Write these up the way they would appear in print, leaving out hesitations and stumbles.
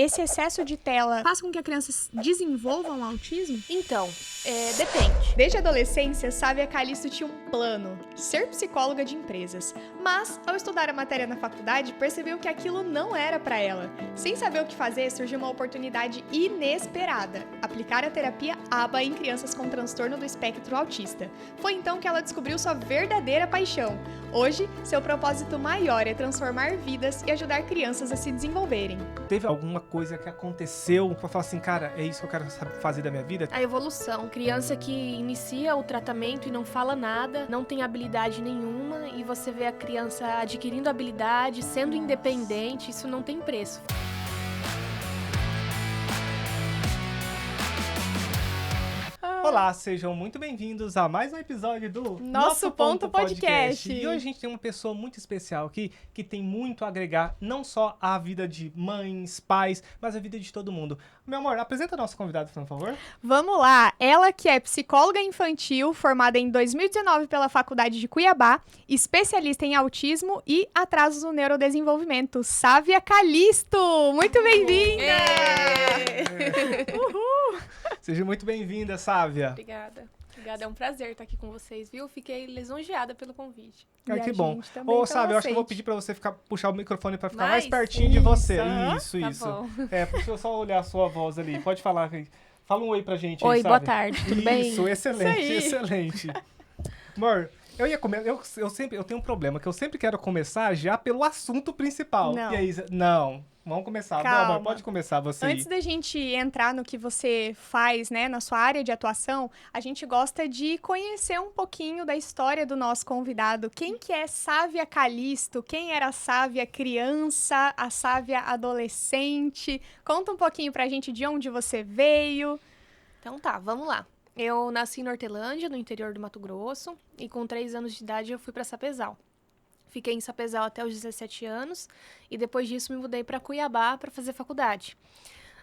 esse excesso de tela faz com que a criança desenvolva um autismo? Então, depende. Desde a adolescência, Sávia Calisto tinha um plano, ser psicóloga de empresas. Mas, ao estudar a matéria na faculdade, percebeu que aquilo não era para ela. Sem saber o que fazer, surgiu uma oportunidade inesperada: aplicar a terapia ABA em crianças com transtorno do espectro autista. Foi então que ela descobriu sua verdadeira paixão. Hoje, seu propósito maior é transformar vidas e ajudar crianças a se desenvolverem. Teve alguma coisa que aconteceu pra falar assim, cara, é isso que eu quero fazer da minha vida? A evolução. Criança que inicia o tratamento e não fala nada, não tem habilidade nenhuma, e você vê a criança adquirindo habilidade, sendo independente, isso não tem preço. Olá, sejam muito bem-vindos a mais um episódio do Nosso Ponto Podcast. E hoje a gente tem uma pessoa muito especial aqui que tem muito a agregar, não só à vida de mães, pais, mas à vida de todo mundo. Meu amor, apresenta a nossa convidada, por favor. Vamos lá, ela que é psicóloga infantil, formada em 2019 pela Faculdade de Cuiabá, especialista em autismo e atrasos no neurodesenvolvimento, Sávia Calisto. Muito bem-vinda! Uhul! Seja muito bem-vinda, Sávia. Obrigada. Obrigada, é um prazer estar aqui com vocês, viu? Fiquei lisonjeada pelo convite. Ai, que bom. Ô, Sávia, eu acho que eu vou pedir pra você puxar o microfone pra ficar mais pertinho de você. Isso. Bom. Deixa eu só olhar a sua voz ali. Pode falar. Fala um oi pra gente Oi, aí, boa Sávia. tarde, tudo bem? Isso, excelente, Isso aí. excelente. Amor, eu tenho um problema, que eu sempre quero começar já pelo assunto principal. Não. E aí, não, vamos começar. Calma. Não, amor, pode começar você aí. Antes da gente entrar no que você faz, né, na sua área de atuação, a gente gosta de conhecer um pouquinho da história do nosso convidado. Quem que é Sávia Calisto? Quem era a Sávia criança, a Sávia adolescente? Conta um pouquinho pra gente de onde você veio. Então tá, vamos lá. Eu nasci em Nortelândia, no interior do Mato Grosso, e com 3 anos de idade eu fui para Sapezal. Fiquei em Sapezal até os 17 anos, e depois disso me mudei para Cuiabá para fazer faculdade.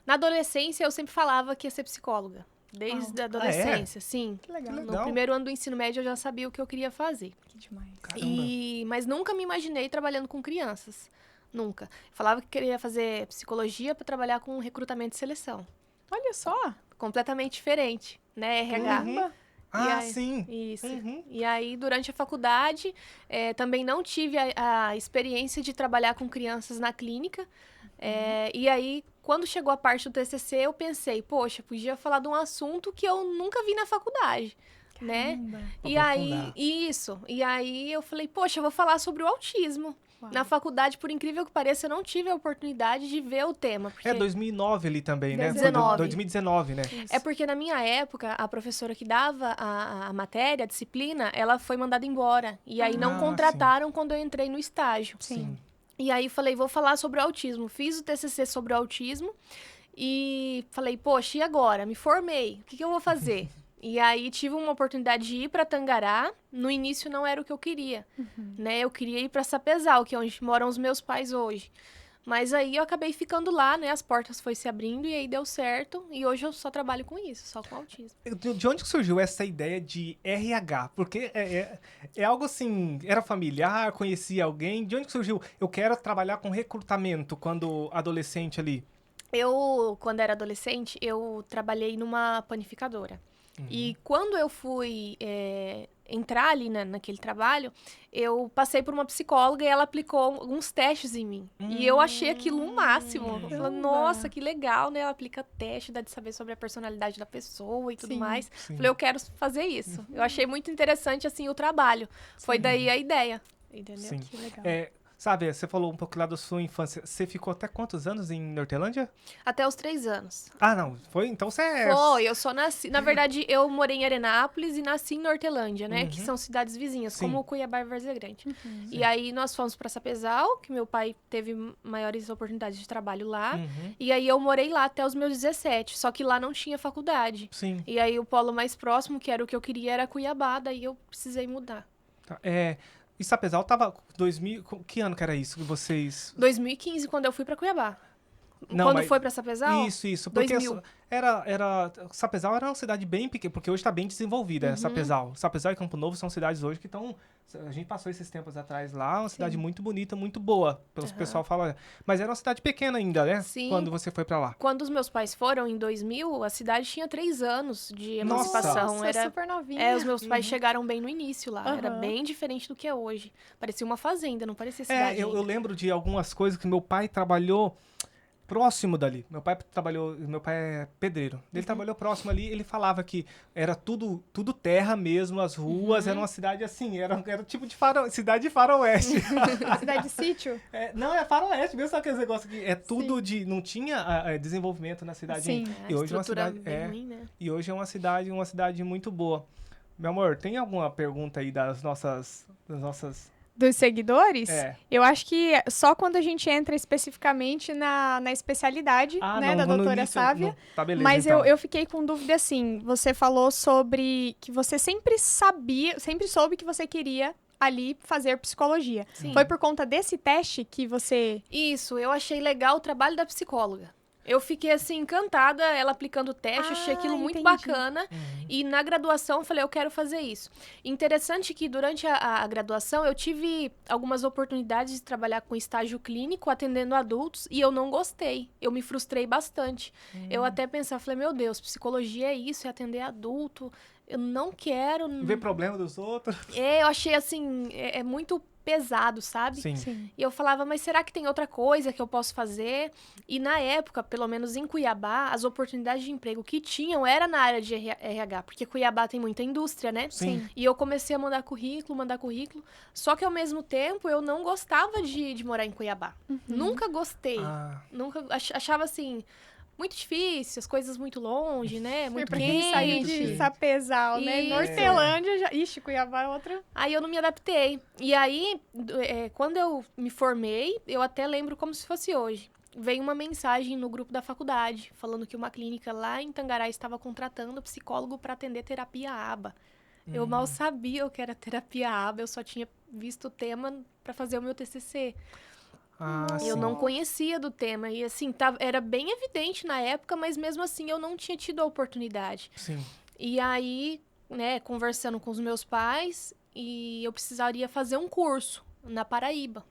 Na adolescência eu sempre falava que ia ser psicóloga, desde a adolescência, sim. Que legal. No primeiro ano do ensino médio eu já sabia o que eu queria fazer. Que demais. Caramba. Mas nunca me imaginei trabalhando com crianças, nunca. Falava que queria fazer psicologia para trabalhar com recrutamento e seleção. Olha só. Completamente diferente, né, RH. Uhum. Ah, aí- sim. Isso. Uhum. E aí, durante a faculdade, também não tive a experiência de trabalhar com crianças na clínica. E aí, quando chegou a parte do TCC, eu pensei, poxa, podia falar de um assunto que eu nunca vi na faculdade, né? Caramba. E aí, Aprofundar. isso. E aí, eu falei, poxa, eu vou falar sobre o autismo. Uau. Na faculdade, por incrível que pareça, eu não tive a oportunidade de ver o tema. Porque... 2009 ali também, né? 2019. 2019, né? É porque na minha época, a professora que dava a matéria, a disciplina, ela foi mandada embora. E aí não Ah, contrataram quando eu entrei no estágio. Sim. E aí falei, vou falar sobre o autismo. Fiz o TCC sobre o autismo e falei, poxa, e agora? Me formei, o que eu vou fazer? E aí tive uma oportunidade de ir para Tangará. No início não era o que eu queria, né? Eu queria ir para Sapezal, que é onde moram os meus pais hoje. Mas aí eu acabei ficando lá, né? As portas foi se abrindo e aí deu certo. E hoje eu só trabalho com isso, só com autismo. De onde que surgiu essa ideia de RH? Porque é algo assim, era familiar, conhecia alguém? De onde que surgiu? Eu quero trabalhar com recrutamento quando adolescente ali. Quando era adolescente, eu trabalhei numa panificadora. E quando eu fui entrar ali naquele trabalho, eu passei por uma psicóloga e ela aplicou alguns testes em mim. E eu achei aquilo um máximo. Eu falei, nossa, que legal, né? Ela aplica teste, dá de saber sobre a personalidade da pessoa e tudo Sim, mais. sim. Falei, eu quero fazer isso. Eu achei muito interessante, assim, o trabalho. Foi daí a ideia, entendeu? Sim. Que legal. Sabe, você falou um pouco lá da sua infância. Você ficou até quantos anos em Nortelândia? Até os 3 anos. Ah, não. Foi? Então você é... Foi, eu só nasci. Na verdade, eu morei em Arenápolis e nasci em Nortelândia, né? Que são cidades vizinhas, Sim. como Cuiabá e Várzea Grande. E aí nós fomos pra Sapezal, que meu pai teve maiores oportunidades de trabalho lá. E aí eu morei lá até os meus 17, só que lá não tinha faculdade. Sim. E aí o polo mais próximo, que era o que eu queria, era Cuiabá, daí eu precisei mudar. Tá. E Sapezal tava 2000... Que ano que era isso que vocês... 2015, quando eu fui pra Cuiabá. Não, Quando mas- foi pra Sapezal? Isso. Porque 2000. Sapezal era uma cidade bem pequena, porque hoje está bem desenvolvida, Sapezal. Sapezal e Campo Novo são cidades hoje que estão... A gente passou esses tempos atrás lá, uma cidade muito bonita, muito boa. O pessoal fala... Mas era uma cidade pequena ainda, né? Sim. Quando você foi pra lá. Quando os meus pais foram, em 2000, a cidade tinha 3 anos de Nossa. emancipação. Nossa, Era super novinha. os meus pais chegaram bem no início lá. Era Aham. bem diferente do que é hoje. Parecia uma fazenda, não parecia cidade Eu ainda. lembro de algumas coisas que meu pai trabalhou próximo dali. Meu pai é pedreiro. Ele trabalhou próximo ali, ele falava que era tudo terra mesmo, as ruas, era uma cidade assim, era tipo de cidade de faroeste. Cidade de sítio? Não, é faroeste mesmo, sabe aqueles negócios que é tudo não tinha desenvolvimento na cidade Sim. ainda. A E hoje é uma estrutura cidade, bem ruim, né? e hoje é uma cidade muito boa. Meu amor, tem alguma pergunta aí das nossas Dos seguidores? É. Eu acho que só quando a gente entra especificamente na especialidade, né, da no doutora início, Sávia. Tá, beleza, Mas então. eu fiquei com dúvida assim. Você falou sobre que você sempre soube que você queria ali fazer psicologia. Sim. Foi por conta desse teste que você... Isso, eu achei legal o trabalho da psicóloga. Eu fiquei, assim, encantada, ela aplicando o teste, achei aquilo muito entendi. bacana. E na graduação, eu falei, eu quero fazer isso. Interessante que durante a graduação, eu tive algumas oportunidades de trabalhar com estágio clínico, atendendo adultos, e eu não gostei. Eu me frustrei bastante. Eu até pensava, falei, meu Deus, psicologia é isso, é atender adulto. Eu não quero... Ver problema dos outros. Eu achei, assim, é muito pesado, sabe? Sim. E eu falava, mas será que tem outra coisa que eu posso fazer? E na época, pelo menos em Cuiabá, as oportunidades de emprego que tinham era na área de RH, porque Cuiabá tem muita indústria, né? Sim. E eu comecei a mandar currículo, só que ao mesmo tempo eu não gostava de morar em Cuiabá. Nunca gostei. Nunca achava assim, muito difícil, as coisas muito longe, né? Muito Pra quem saiu de quente. Sapezal, né? Isso. Nortelândia, já... Ixi, Cuiabá é outra... Aí eu não me adaptei. E aí, quando eu me formei, eu até lembro como se fosse hoje. Veio uma mensagem no grupo da faculdade, falando que uma clínica lá em Tangará estava contratando psicólogo para atender terapia ABA. Eu mal sabia o que era terapia ABA, eu só tinha visto o tema para fazer o meu TCC. Eu Sim. não conhecia do tema. E assim, era bem evidente na época, mas mesmo assim eu não tinha tido a oportunidade. Sim. E aí, né, conversando com os meus pais, e eu precisaria fazer um curso na Paraíba.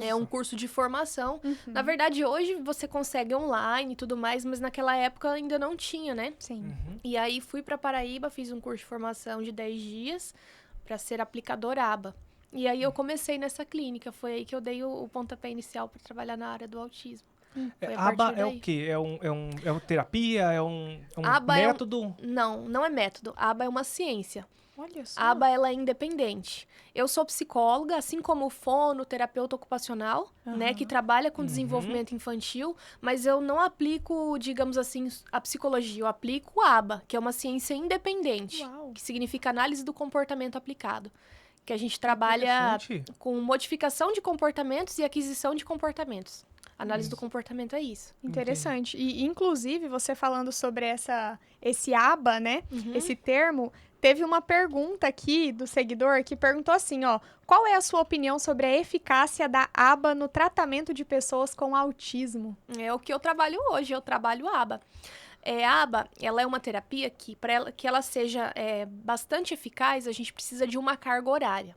É um curso de formação. Na verdade, hoje você consegue online e tudo mais, mas naquela época ainda não tinha, né? Sim. E aí fui pra Paraíba, fiz um curso de formação de 10 dias para ser aplicador ABA. E aí eu comecei nessa clínica, foi aí que eu dei o pontapé inicial para trabalhar na área do autismo. Foi a ABA partir é daí. o quê? É uma terapia? É um ABA método? Não é método. ABA é uma ciência. Olha só. A aba, ela é independente. Eu sou psicóloga, assim como o fono, terapeuta ocupacional, né, que trabalha com desenvolvimento infantil, mas eu não aplico, digamos assim, a psicologia, eu aplico a aba, que é uma ciência independente, Uau. que significa análise do comportamento aplicado, que a gente trabalha Interessante. com modificação de comportamentos e aquisição de comportamentos. Análise do comportamento é isso. Interessante. E, inclusive, você falando sobre esse aba, né? Esse termo, teve uma pergunta aqui do seguidor que perguntou assim, ó. Qual é a sua opinião sobre a eficácia da aba no tratamento de pessoas com autismo? É o que eu trabalho hoje, eu trabalho aba. A aba, ela é uma terapia que, para que ela seja bastante eficaz, a gente precisa de uma carga horária.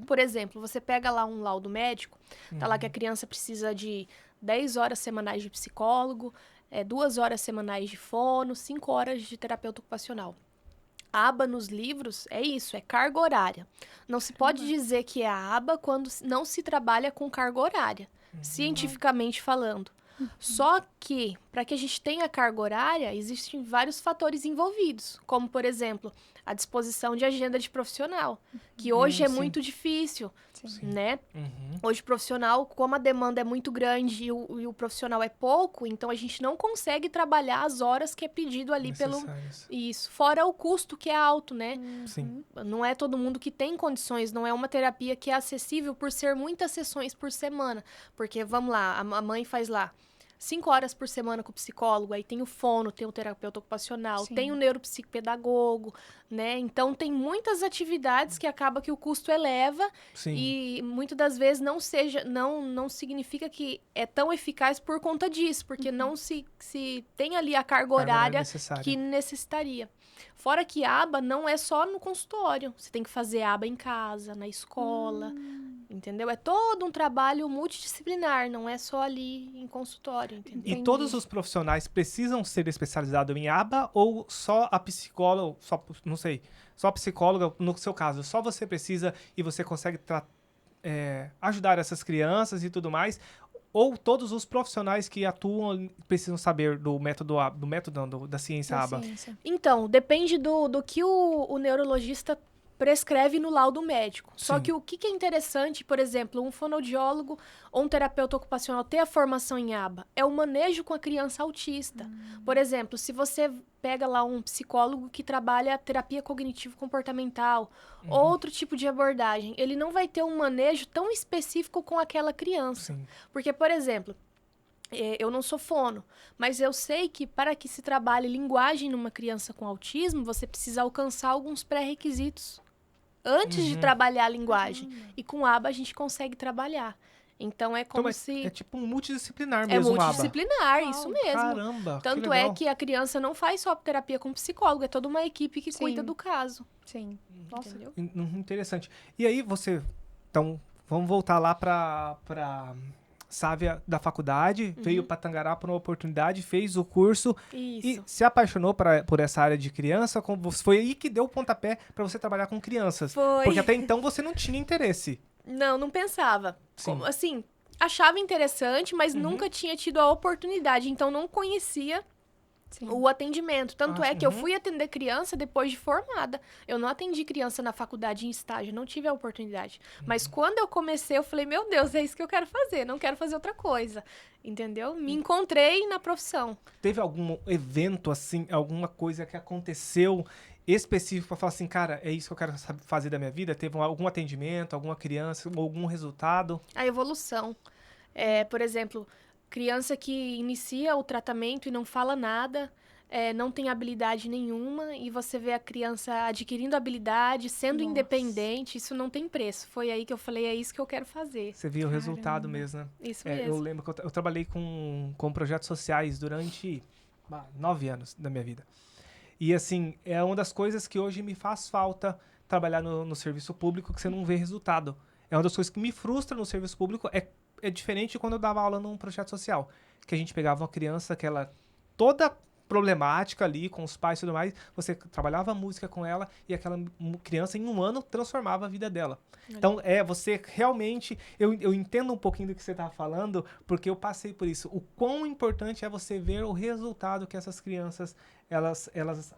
Por exemplo, você pega lá um laudo médico, tá lá que a criança precisa de 10 horas semanais de psicólogo, 2 horas semanais de fono, 5 horas de terapeuta ocupacional. A aba nos livros é isso, é carga horária. Não se pode dizer que é a aba quando não se trabalha com carga horária, cientificamente falando. Só que, para que a gente tenha carga horária, existem vários fatores envolvidos, como, por exemplo, a disposição de agenda de profissional, que hoje é sim. muito difícil, né? Uhum. Hoje, profissional, como a demanda é muito grande e o profissional é pouco, então a gente não consegue trabalhar as horas que é pedido ali pelo... Necessários. Isso, fora o custo que é alto, né? Sim. Não é todo mundo que tem condições, não é uma terapia que é acessível por ser muitas sessões por semana. Porque, vamos lá, a mãe faz lá 5 horas por semana com o psicólogo, aí tem o fono, tem o terapeuta ocupacional, Sim. tem o neuropsicopedagogo, né? Então, tem muitas atividades que acaba que o custo eleva Sim. e muitas das vezes não significa que é tão eficaz por conta disso, porque não se tem ali a carga horária necessária. que necessitaria. Fora que aba não é só no consultório. Você tem que fazer aba em casa, na escola, entendeu? É todo um trabalho multidisciplinar, não é só ali em consultório, entendeu? E Entendi. todos os profissionais precisam ser especializados em aba ou só a psicóloga, não sei, só a psicóloga, no seu caso, só você precisa e você consegue ajudar essas crianças e tudo mais? Ou todos os profissionais que atuam precisam saber do método da ciência Da aba? ciência. Então, depende do que o neurologista prescreve no laudo médico. Só Sim. que o que é interessante, por exemplo, um fonoaudiólogo ou um terapeuta ocupacional ter a formação em aba é o manejo com a criança autista. Por exemplo, se você pega lá um psicólogo que trabalha terapia cognitivo-comportamental, outro tipo de abordagem, ele não vai ter um manejo tão específico com aquela criança. Sim. Porque, por exemplo, eu não sou fono, mas eu sei que para que se trabalhe linguagem numa criança com autismo, você precisa alcançar alguns pré-requisitos antes de trabalhar a linguagem. E com aba a gente consegue trabalhar. Então é como Então se... é tipo um multidisciplinar É mesmo, aba. multidisciplinar, isso mesmo. Caramba, Tanto que legal. é que a criança não faz só terapia com psicólogo, é toda uma equipe que Sim. cuida do caso. Sim. Nossa. Entendeu? Interessante. E aí você... Então, vamos voltar lá pra Sávia da faculdade, veio pra Tangará por uma oportunidade, fez o curso Isso. e se apaixonou por essa área de criança. Foi aí que deu o pontapé pra você trabalhar com crianças. Foi. Porque até então você não tinha interesse. Não pensava. Sim. Assim, achava interessante, mas nunca tinha tido a oportunidade, então não conhecia Sim. o atendimento. Tanto é que eu uhum. fui atender criança depois de formada. Eu não atendi criança na faculdade em estágio, não tive a oportunidade. Mas quando eu comecei, eu falei, meu Deus, é isso que eu quero fazer, não quero fazer outra coisa. Entendeu? Me encontrei na profissão. Teve algum evento, assim, alguma coisa que aconteceu específico pra falar assim, cara, é isso que eu quero fazer da minha vida? Teve algum atendimento, alguma criança, algum resultado? A evolução. Por exemplo, criança que inicia o tratamento e não fala nada, não tem habilidade nenhuma, e você vê a criança adquirindo habilidade, sendo Nossa. independente, isso não tem preço. Foi aí que eu falei, é isso que eu quero fazer. Você viu o resultado mesmo, né? Isso Eu mesmo. lembro que eu trabalhei com projetos sociais durante 9 anos da minha vida. E, assim, é uma das coisas que hoje me faz falta trabalhar no serviço público, que você não vê resultado. É uma das coisas que me frustra no serviço público. É diferente de quando eu dava aula num projeto social, que a gente pegava uma criança que ela toda problemática ali com os pais e tudo mais, você trabalhava a música com ela e aquela criança em um ano transformava a vida dela. Então, você realmente... Eu entendo um pouquinho do que você estava falando, porque eu passei por isso. O quão importante é você ver o resultado que essas crianças, elas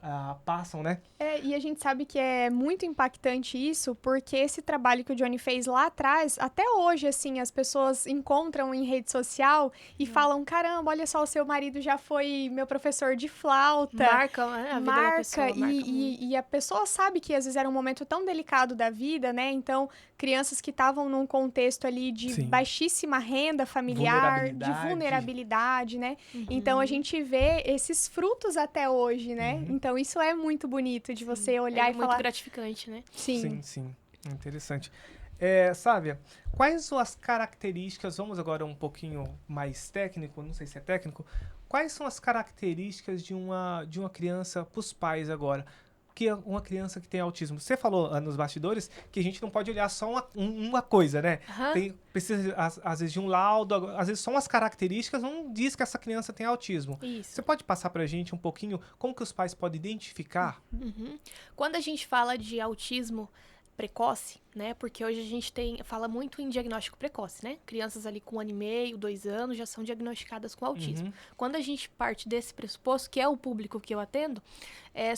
passam, né? E a gente sabe que é muito impactante isso, porque esse trabalho que o Johnny fez lá atrás, até hoje, assim, as pessoas encontram em rede social e falam, caramba, olha só, o seu marido já foi meu professor de flauta. Marca, né, a vida da pessoa. Marca muito. E a pessoa sabe que às vezes era um momento tão delicado da vida, né? Então, crianças que estavam num contexto ali de Sim. baixíssima renda familiar, de vulnerabilidade, né? Então, a gente vê esses frutos até hoje, né? Então, isso é muito bonito de você olhar e muito falar... gratificante, né? Sim. Interessante. Sávia, quais são as características, vamos agora um pouquinho mais técnico, não sei se é técnico, quais são as características de uma criança para os pais agora? Que é uma criança que tem autismo. Você falou nos bastidores que a gente não pode olhar só uma coisa, né? Precisa, às vezes, de um laudo, às vezes são as características, não diz que essa criança tem autismo. Isso. Você pode passar pra gente um pouquinho como que os pais podem identificar? Quando a gente fala de autismo precoce, né? Porque hoje a gente fala muito em diagnóstico precoce, né? Crianças ali com 1 ano e meio, 2 anos já são diagnosticadas com autismo. Quando a gente parte desse pressuposto, que é o público que eu atendo,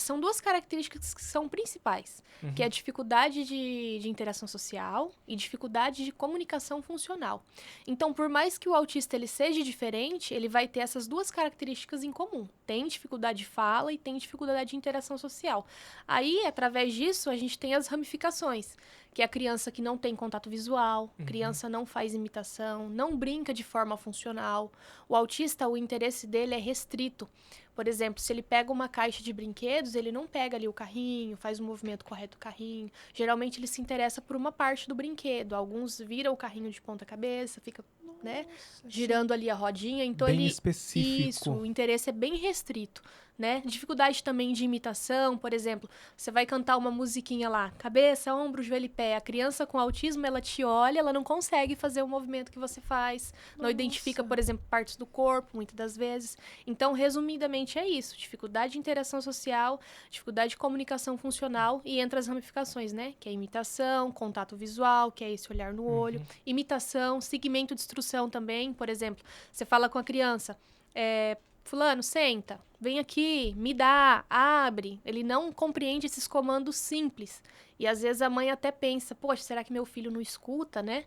são 2 características que são principais, que é a dificuldade de interação social e dificuldade de comunicação funcional. Então, por mais que o autista ele seja diferente, ele vai ter essas 2 características em comum. Tem dificuldade de fala e tem dificuldade de interação social. Aí, através disso, a gente tem as ramificações, que é a criança que não tem contato visual, criança não faz imitação, não brinca de forma funcional. O autista, o interesse dele é restrito. Por exemplo, se ele pega uma caixa de brinquedos, ele não pega ali o carrinho, faz o movimento correto do carrinho. Geralmente ele se interessa por uma parte do brinquedo. Alguns viram o carrinho de ponta cabeça, fica, né, girando ali a rodinha. Então Bem específico. Isso, o interesse é bem restrito, né? Dificuldade também de imitação, por exemplo, você vai cantar uma musiquinha lá, cabeça, ombro, joelho e pé. A criança com autismo, ela te olha, ela não consegue fazer o movimento que você faz, não identifica, por exemplo, partes do corpo, muitas das vezes. Então, resumidamente, é isso. Dificuldade de interação social, dificuldade de comunicação funcional e entre as ramificações, né? Que é imitação, contato visual, que é esse olhar no olho, imitação, segmento de instrução também. Por exemplo, você fala com a criança, fulano, senta, vem aqui, me dá, abre. Ele não compreende esses comandos simples. E às vezes a mãe até pensa, poxa, será que meu filho não escuta, né?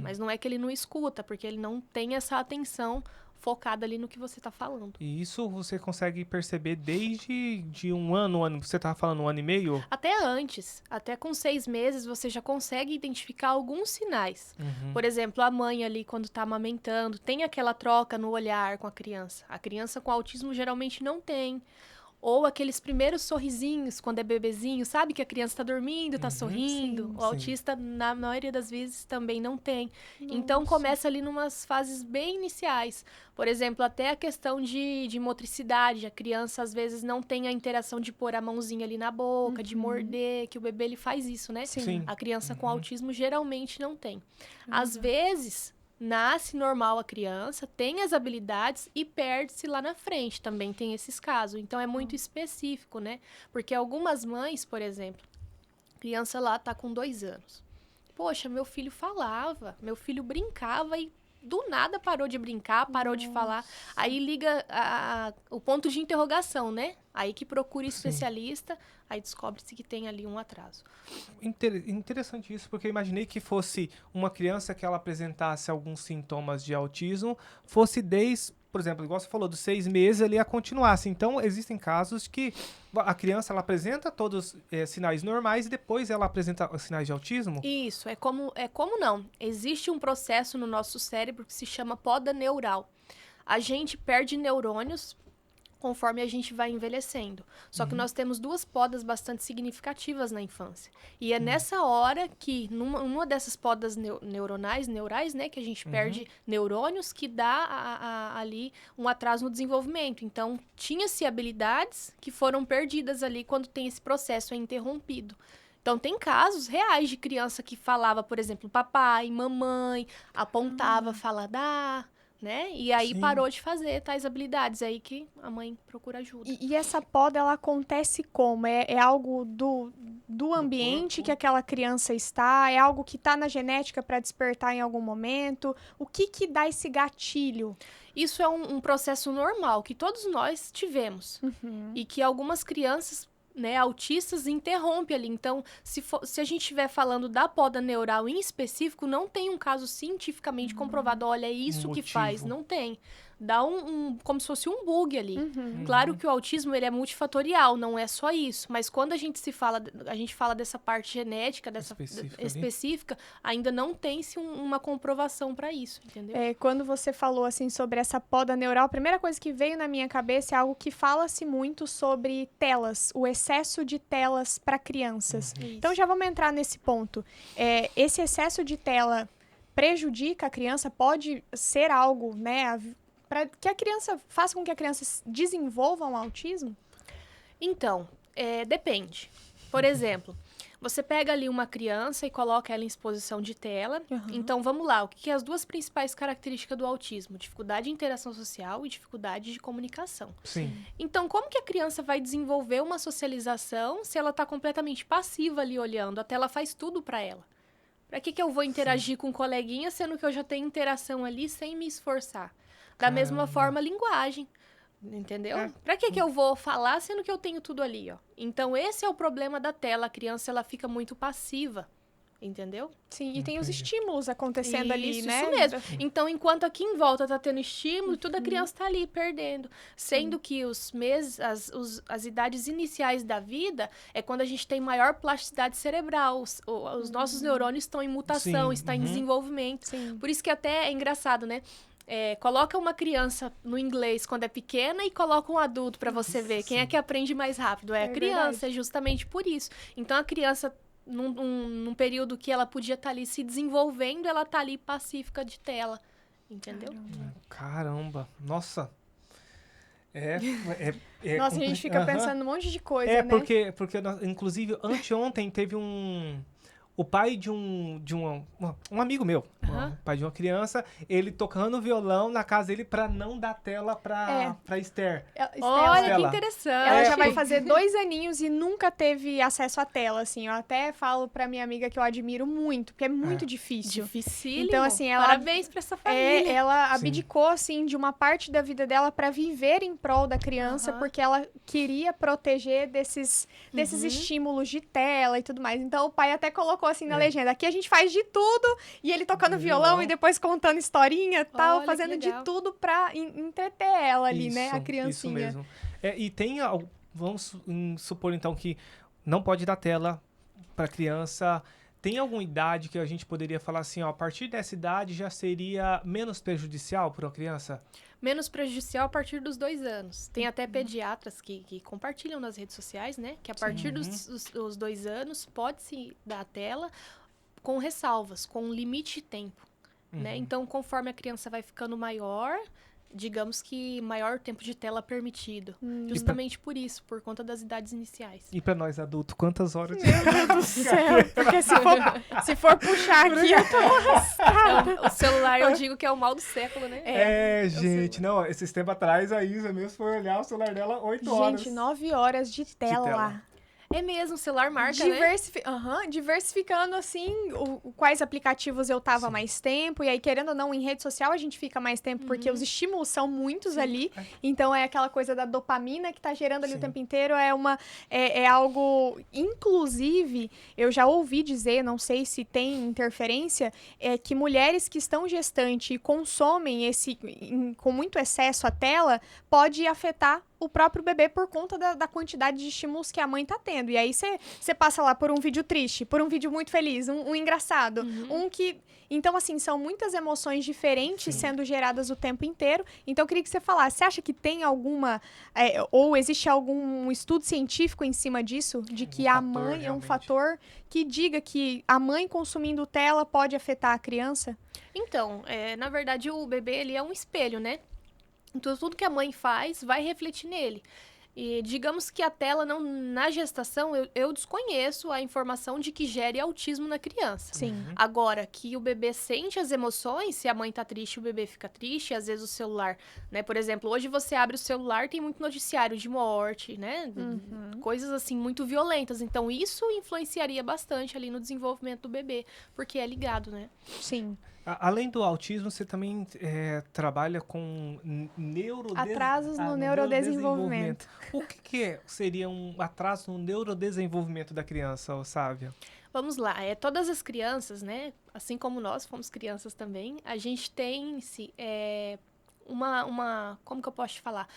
Mas não é que ele não escuta, porque ele não tem essa atenção focada ali no que você tá falando. E isso você consegue perceber desde de um ano, você tava falando 1 ano e meio? Até antes, até com 6 meses, você já consegue identificar alguns sinais. Por exemplo, a mãe ali, quando tá amamentando, tem aquela troca no olhar com a criança. A criança com autismo geralmente não tem. Ou aqueles primeiros sorrisinhos, quando é bebezinho, sabe que a criança tá dormindo, tá sorrindo. O autista, na maioria das vezes, também não tem. Então, começa ali numas fases bem iniciais. Por exemplo, até a questão de motricidade. A criança, às vezes, não tem a interação de pôr a mãozinha ali na boca, de morder, que o bebê, ele faz isso, né? Sim. A criança com autismo, geralmente, não tem. Às vezes, nasce normal a criança, tem as habilidades e perde-se lá na frente. Também tem esses casos. Então, é muito específico, né? Porque algumas mães, por exemplo, a criança lá tá com 2 anos. Poxa, meu filho falava, meu filho brincava e do nada parou de brincar, parou de falar. Aí liga o ponto de interrogação, né? Aí que procura especialista, aí descobre-se que tem ali um atraso. Interessante isso, porque eu imaginei que fosse uma criança que ela apresentasse alguns sintomas de autismo, fosse desde, por exemplo, igual você falou, dos 6 meses ele ia continuasse. Então, existem casos que a criança ela apresenta todos sinais normais e depois ela apresenta os sinais de autismo? Isso, é como não. Existe um processo no nosso cérebro que se chama poda neural. A gente perde neurônios conforme a gente vai envelhecendo. Só que nós temos 2 podas bastante significativas na infância. E é nessa hora que, numa dessas podas neurais, né, que a gente perde neurônios, que dá ali um atraso no desenvolvimento. Então, tinha-se habilidades que foram perdidas ali quando tem esse processo interrompido. Então, tem casos reais de criança que falava, por exemplo, papai, mamãe, apontava, fala, dá, né? E aí parou de fazer tais habilidades. É aí que a mãe procura ajuda. E essa poda, ela acontece como? É algo do ambiente que aquela criança está? É algo que está na genética para despertar em algum momento? O que dá esse gatilho? Isso é um processo normal que todos nós tivemos. E que algumas crianças, né, autistas, interrompe ali. Então, se a gente estiver falando da poda neural em específico, não tem um caso cientificamente comprovado. Olha, é isso que faz. Não tem. Dá como se fosse um bug ali. Claro que o autismo, ele é multifatorial, não é só isso. Mas quando a gente fala dessa parte genética, dessa específica, ainda não tem-se uma comprovação para isso, entendeu? Quando você falou, assim, sobre essa poda neural, a primeira coisa que veio na minha cabeça é algo que fala-se muito sobre telas, o excesso de telas para crianças. Então, já vamos entrar nesse ponto. Esse excesso de tela prejudica a criança? Pode ser algo, né, para que a criança faça com que a criança desenvolva um autismo? Então, depende. Por exemplo, você pega ali uma criança e coloca ela em exposição de tela. Então, vamos lá. O que é as 2 principais características do autismo? Dificuldade de interação social e dificuldade de comunicação. Sim. Então, como que a criança vai desenvolver uma socialização se ela está completamente passiva ali olhando? A tela faz tudo para ela. Para que eu vou interagir com um coleguinha, sendo que eu já tenho interação ali sem me esforçar? Da mesma forma, linguagem, entendeu? Pra que eu vou falar, sendo que eu tenho tudo ali, ó? Então, esse é o problema da tela. A criança, ela fica muito passiva. entendeu? Sim, e tem os Entendi. estímulos acontecendo ali, né? Isso mesmo. Então, enquanto aqui em volta tá tendo estímulo, tudo a criança tá ali perdendo. Sendo que os meses, as idades iniciais da vida é quando a gente tem maior plasticidade cerebral. Os nossos neurônios estão em mutação, Sim, está em uhum. desenvolvimento. Sim. Por isso que até é engraçado, né? Coloca uma criança no inglês quando é pequena e coloca um adulto pra você ver. Quem é que aprende mais rápido? É a criança, verdade. é justamente por isso. Então, a criança, num período que ela podia estar ali se desenvolvendo, ela tá ali pacífica de tela, entendeu? Caramba, nossa. É Nossa, a gente fica Aham. pensando num monte de coisa, né? Porque inclusive, anteontem teve o pai de um amigo meu, Aham. o pai de uma criança, ele tocando violão na casa dele pra não dar tela pra Esther. Olha, que Estela. interessante. Ela já vai fazer 2 aninhos e nunca teve acesso à tela, assim. Eu até falo pra minha amiga que eu admiro muito, porque é muito difícil. Dificílimo. Então, assim, ela- Parabéns pra essa família. Ela Sim. abdicou, assim, de uma parte da vida dela pra viver em prol da criança, Aham. porque ela queria proteger desses estímulos de tela e tudo mais. Então, o pai até colocou, assim, na legenda, aqui a gente faz de tudo, e ele tocando violão e depois contando historinha e tal, Olha, que fazendo de legal. tudo pra entreter ela ali, né, a Isso criancinha. mesmo. E tem, vamos supor então que não pode dar tela pra criança. Tem alguma idade que a gente poderia falar assim, ó, a partir dessa idade já seria menos prejudicial para uma criança? Menos prejudicial a partir dos 2 anos. Tem até pediatras que compartilham nas redes sociais, né? Que a partir dos 2 anos pode-se dar a tela com ressalvas, com um limite de tempo, né? Então, conforme a criança vai ficando maior, digamos que maior tempo de tela permitido. Justamente por isso, por conta das idades iniciais. E para nós adultos, quantas horas? Meu Deus do céu, porque se for puxar aqui, eu tô... O celular, eu digo que é o mal do século, né? Gente, não, esses tempos atrás a Isa mesmo foi olhar o celular dela 8 horas. Gente, 9 horas de tela. tela. É mesmo, o celular marca, né? Diversificando, assim, quais aplicativos eu tava mais tempo. E aí, querendo ou não, em rede social a gente fica mais tempo, porque os estímulos são muitos ali. Então, é aquela coisa da dopamina que tá gerando ali o tempo inteiro. É algo... Inclusive, eu já ouvi dizer, não sei se tem interferência, que mulheres que estão gestantes e consomem com muito excesso a tela, pode afetar o próprio bebê por conta da quantidade de estímulos que a mãe tá tendo. E aí você passa lá por um vídeo triste, por um vídeo muito feliz, um engraçado, um que... Então, assim, são muitas emoções diferentes sendo geradas o tempo inteiro. Então, eu queria que você falasse, você acha que tem alguma... ou existe algum estudo científico em cima disso? De que a fator, mãe é um realmente. fator que diga que a mãe consumindo tela pode afetar a criança? Então, na verdade, o bebê, ele é um espelho, né? Então, tudo que a mãe faz vai refletir nele. E digamos que a tela, na gestação, eu desconheço a informação de que gere autismo na criança. Sim. Agora, que o bebê sente as emoções, se a mãe tá triste, o bebê fica triste, às vezes o celular, né? Por exemplo, hoje você abre o celular, tem muito noticiário de morte, né? Coisas, assim, muito violentas. Então, isso influenciaria bastante ali no desenvolvimento do bebê, porque é ligado, né? Sim. Além do autismo, você também trabalha com Atrasos no neurodesenvolvimento. O que seria um atraso no neurodesenvolvimento da criança, ô Sávia? Vamos lá, todas as crianças, né? Assim como nós fomos crianças também, a gente tem como que eu posso te falar?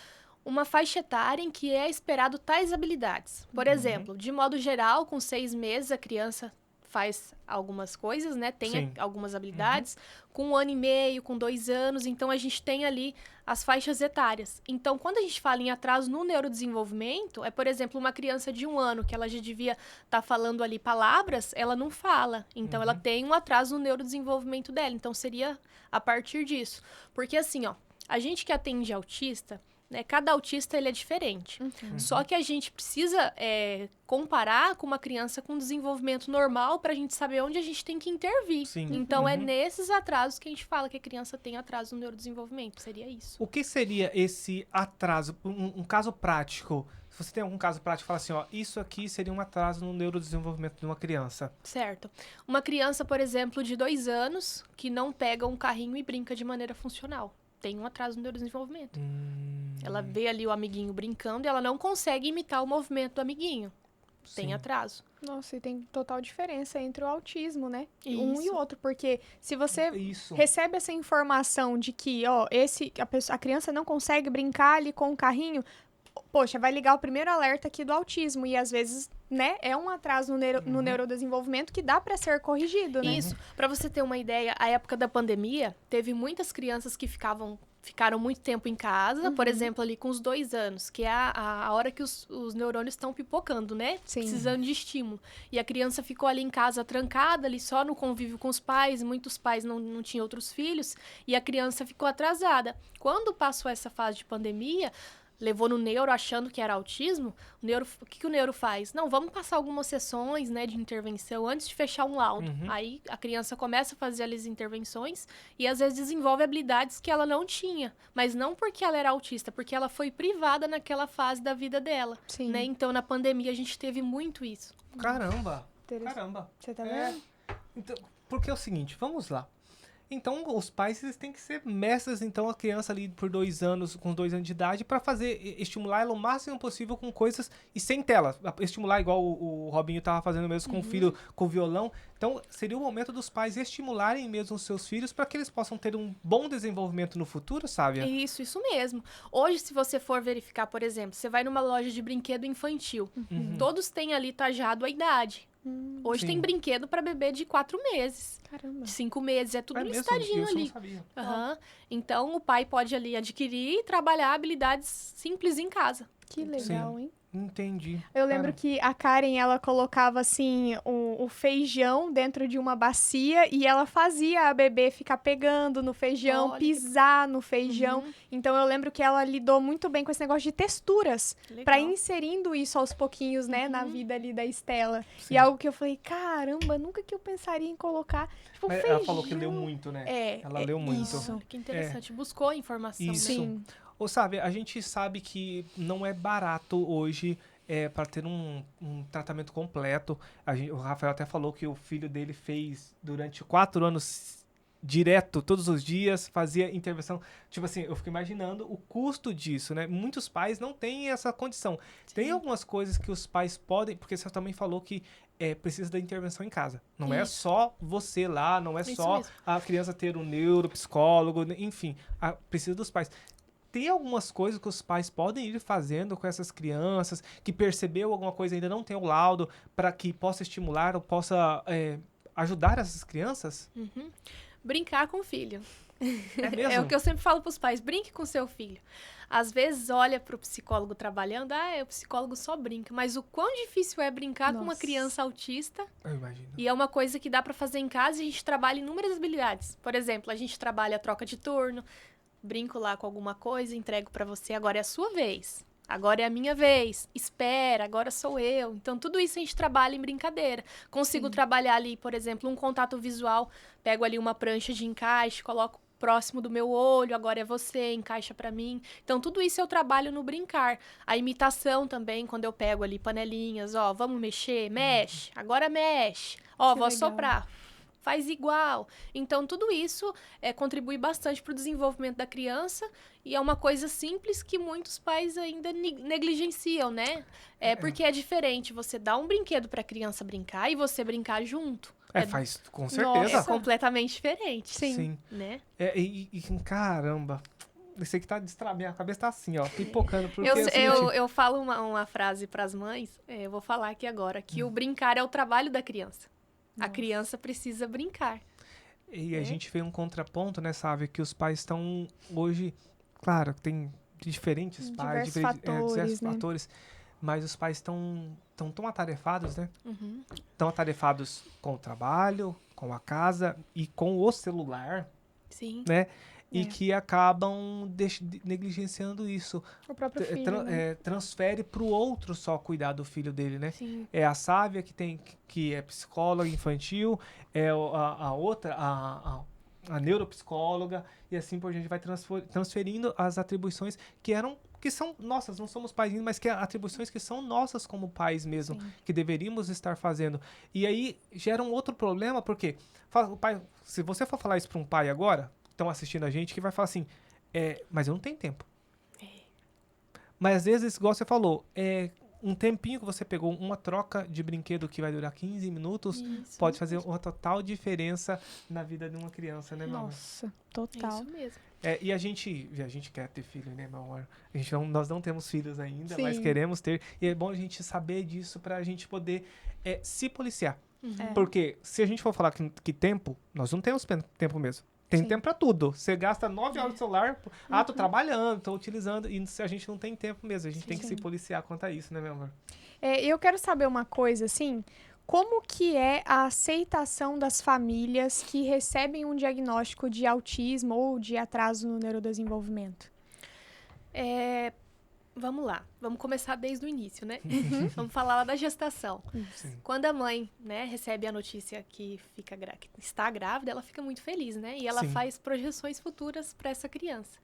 Uma faixa etária em que é esperado tais habilidades. Por exemplo, de modo geral, com 6 meses, a criança faz algumas coisas, né? Tem algumas habilidades. Com 1 ano e meio, com 2 anos, então a gente tem ali as faixas etárias. Então, quando a gente fala em atraso no neurodesenvolvimento, por exemplo, uma criança de 1 ano, que ela já devia estar falando ali palavras, ela não fala. Então, ela tem um atraso no neurodesenvolvimento dela. Então, seria a partir disso. Porque, assim, ó, a gente que atende autista, né, cada autista ele é diferente. Só que a gente precisa comparar com uma criança com desenvolvimento normal para a gente saber onde a gente tem que intervir. Sim. Então, é nesses atrasos que a gente fala que a criança tem atraso no neurodesenvolvimento. Seria isso. O que seria esse atraso? Um caso prático. Se você tem algum caso prático, fala assim, ó, isso aqui seria um atraso no neurodesenvolvimento de uma criança. Certo. Uma criança, por exemplo, de 2 anos, que não pega um carrinho e brinca de maneira funcional. Tem um atraso no neurodesenvolvimento. Ela vê ali o amiguinho brincando e ela não consegue imitar o movimento do amiguinho. tem Sim. atraso. Nossa, e tem total diferença entre o autismo, né? Um e Isso. o outro, porque se você Isso. recebe essa informação de que, ó, a criança não consegue brincar ali com o carrinho, poxa, vai ligar o primeiro alerta aqui do autismo. E às vezes, né, é um atraso no neurodesenvolvimento que dá pra ser corrigido, né? Isso. Pra você ter uma ideia, a época da pandemia, teve muitas crianças que ficaram muito tempo em casa, por exemplo, ali com os 2 anos, que é a hora que os neurônios estão pipocando, né? Sim. Precisando de estímulo. E a criança ficou ali em casa trancada, ali só no convívio com os pais, muitos pais não tinham outros filhos, e a criança ficou atrasada. Quando passou essa fase de pandemia, levou no neuro achando que era autismo, o que o neuro faz? Não, vamos passar algumas sessões, né, de intervenção antes de fechar um laudo. Aí a criança começa a fazer as intervenções e às vezes desenvolve habilidades que ela não tinha, mas não porque ela era autista, porque ela foi privada naquela fase da vida dela, Sim. né? Então na pandemia a gente teve muito isso. Caramba. Interessante. Caramba. Você tá É. vendo? Então, porque é o seguinte, vamos lá. Então, os pais eles têm que ser mestres, então, a criança ali por 2 anos, com 2 anos de idade, para estimular ela o máximo possível com coisas e sem tela. Estimular igual o Robinho tava fazendo mesmo com o filho, com o violão. Então, seria o momento dos pais estimularem mesmo os seus filhos para que eles possam ter um bom desenvolvimento no futuro, sabe? Isso mesmo. Hoje, se você for verificar, por exemplo, você vai numa loja de brinquedo infantil, todos têm ali tajado a idade. Hoje Sim. tem brinquedo para bebê de 4 meses, Caramba. de 5 meses, é tudo É mesmo? listadinho Isso eu não ali. sabia. Aham. Então, o pai pode ali adquirir e trabalhar habilidades simples em casa. Que legal, hein? Entendi. Eu lembro que a Karen, ela colocava, assim, o feijão dentro de uma bacia e ela fazia a bebê ficar pegando no feijão, Olha que- pisar no feijão. Então, eu lembro que ela lidou muito bem com esse negócio de texturas, Legal. pra ir inserindo isso aos pouquinhos, né, na vida ali da Estela. Sim. E algo que eu falei, caramba, nunca que eu pensaria em colocar, tipo, Mas feijão. ela falou que leu muito, né? Ela leu muito. Isso. Olha, que interessante. Buscou a informação, né? Isso. Sim. Ou sabe, a gente sabe que não é barato hoje para ter um tratamento completo. O Rafael até falou que o filho dele fez durante 4 anos direto, todos os dias, fazia intervenção. Tipo assim, eu fico imaginando o custo disso, né? Muitos pais não têm essa condição. Tem algumas coisas que os pais podem, porque você também falou que precisa da intervenção em casa. Não é Isso. só você lá, não é Isso só mesmo. a criança ter um neuropsicólogo, enfim, precisa dos pais. Tem algumas coisas que os pais podem ir fazendo com essas crianças, que percebeu alguma coisa e ainda não tem o laudo, para que possa estimular ou possa ajudar essas crianças? Brincar com o filho. É mesmo? É o que eu sempre falo pros pais, brinque com seu filho. Às vezes olha pro psicólogo trabalhando, o psicólogo só brinca, mas o quão difícil é brincar com uma Nossa. criança autista. Eu imagino. E é uma coisa que dá pra fazer em casa e a gente trabalha inúmeras habilidades. Por exemplo, a gente trabalha a troca de turno, brinco lá com alguma coisa, entrego pra você, agora é a sua vez. Agora é a minha vez. Espera, agora sou eu. Então, tudo isso a gente trabalha em brincadeira. Consigo trabalhar ali, por exemplo, um contato visual. Pego ali uma prancha de encaixe, coloco próximo do meu olho, agora é você, encaixa pra mim. Então, tudo isso eu trabalho no brincar. A imitação também, quando eu pego ali panelinhas, ó, vamos mexer? Mexe. Agora mexe. Ó, Que vou legal. assoprar. Faz igual. Então, tudo isso contribui bastante para o desenvolvimento da criança e é uma coisa simples que muitos pais ainda negligenciam, né? Porque é diferente você dar um brinquedo para a criança brincar e você brincar junto. Faz, com É certeza. completamente diferente. Sim. Né? Caramba. Eu sei que tá minha cabeça tá assim, ó, pipocando. Porque Eu, é o seguinte, eu falo uma frase para as mães, eu vou falar aqui agora, que o brincar é o trabalho da criança. A criança precisa brincar. E a gente vê um contraponto, né, sabe? Que os pais estão hoje, claro, tem diferentes pais, Diversos fatores, diversos né? fatores, mas os pais estão tão atarefados, né? Uhum. Estão atarefados com o trabalho, com a casa e com o celular, Sim. né? E que acabam negligenciando isso. O próprio filho, né? Transfere pro outro só cuidar do filho dele, né? Sim. É a Sávia que é psicóloga infantil, a outra, a neuropsicóloga, e assim por diante vai transferindo as atribuições que são nossas, não somos pais ainda, mas que atribuições que são nossas como pais mesmo, que deveríamos estar fazendo. E aí gera um outro problema, porque o pai, se você for falar isso para um pai agora, estão assistindo a gente, que vai falar assim, mas eu não tenho tempo. Mas às vezes, igual você falou, um tempinho que você pegou, uma troca de brinquedo que vai durar 15 minutos, pode fazer uma total diferença na vida de uma criança, né, meu amor? Nossa, total. Isso mesmo. E a gente quer ter filho, né, meu amor? Nós não temos filhos ainda, Sim. mas queremos ter. E é bom a gente saber disso pra gente poder se policiar. Porque se a gente for falar que tempo, nós não temos tempo mesmo. Tem tempo pra tudo. Você gasta 9 horas no celular. Tô trabalhando, tô utilizando. E a gente não tem tempo mesmo. A gente tem que se policiar quanto a isso, né, meu amor? Eu quero saber uma coisa, assim, como que é a aceitação das famílias que recebem um diagnóstico de autismo ou de atraso no neurodesenvolvimento? Vamos lá, vamos começar desde o início, né? Vamos falar lá da gestação. Sim. Quando a mãe, né, recebe a notícia que que está grávida, ela fica muito feliz, né? E ela Sim. faz projeções futuras para essa criança.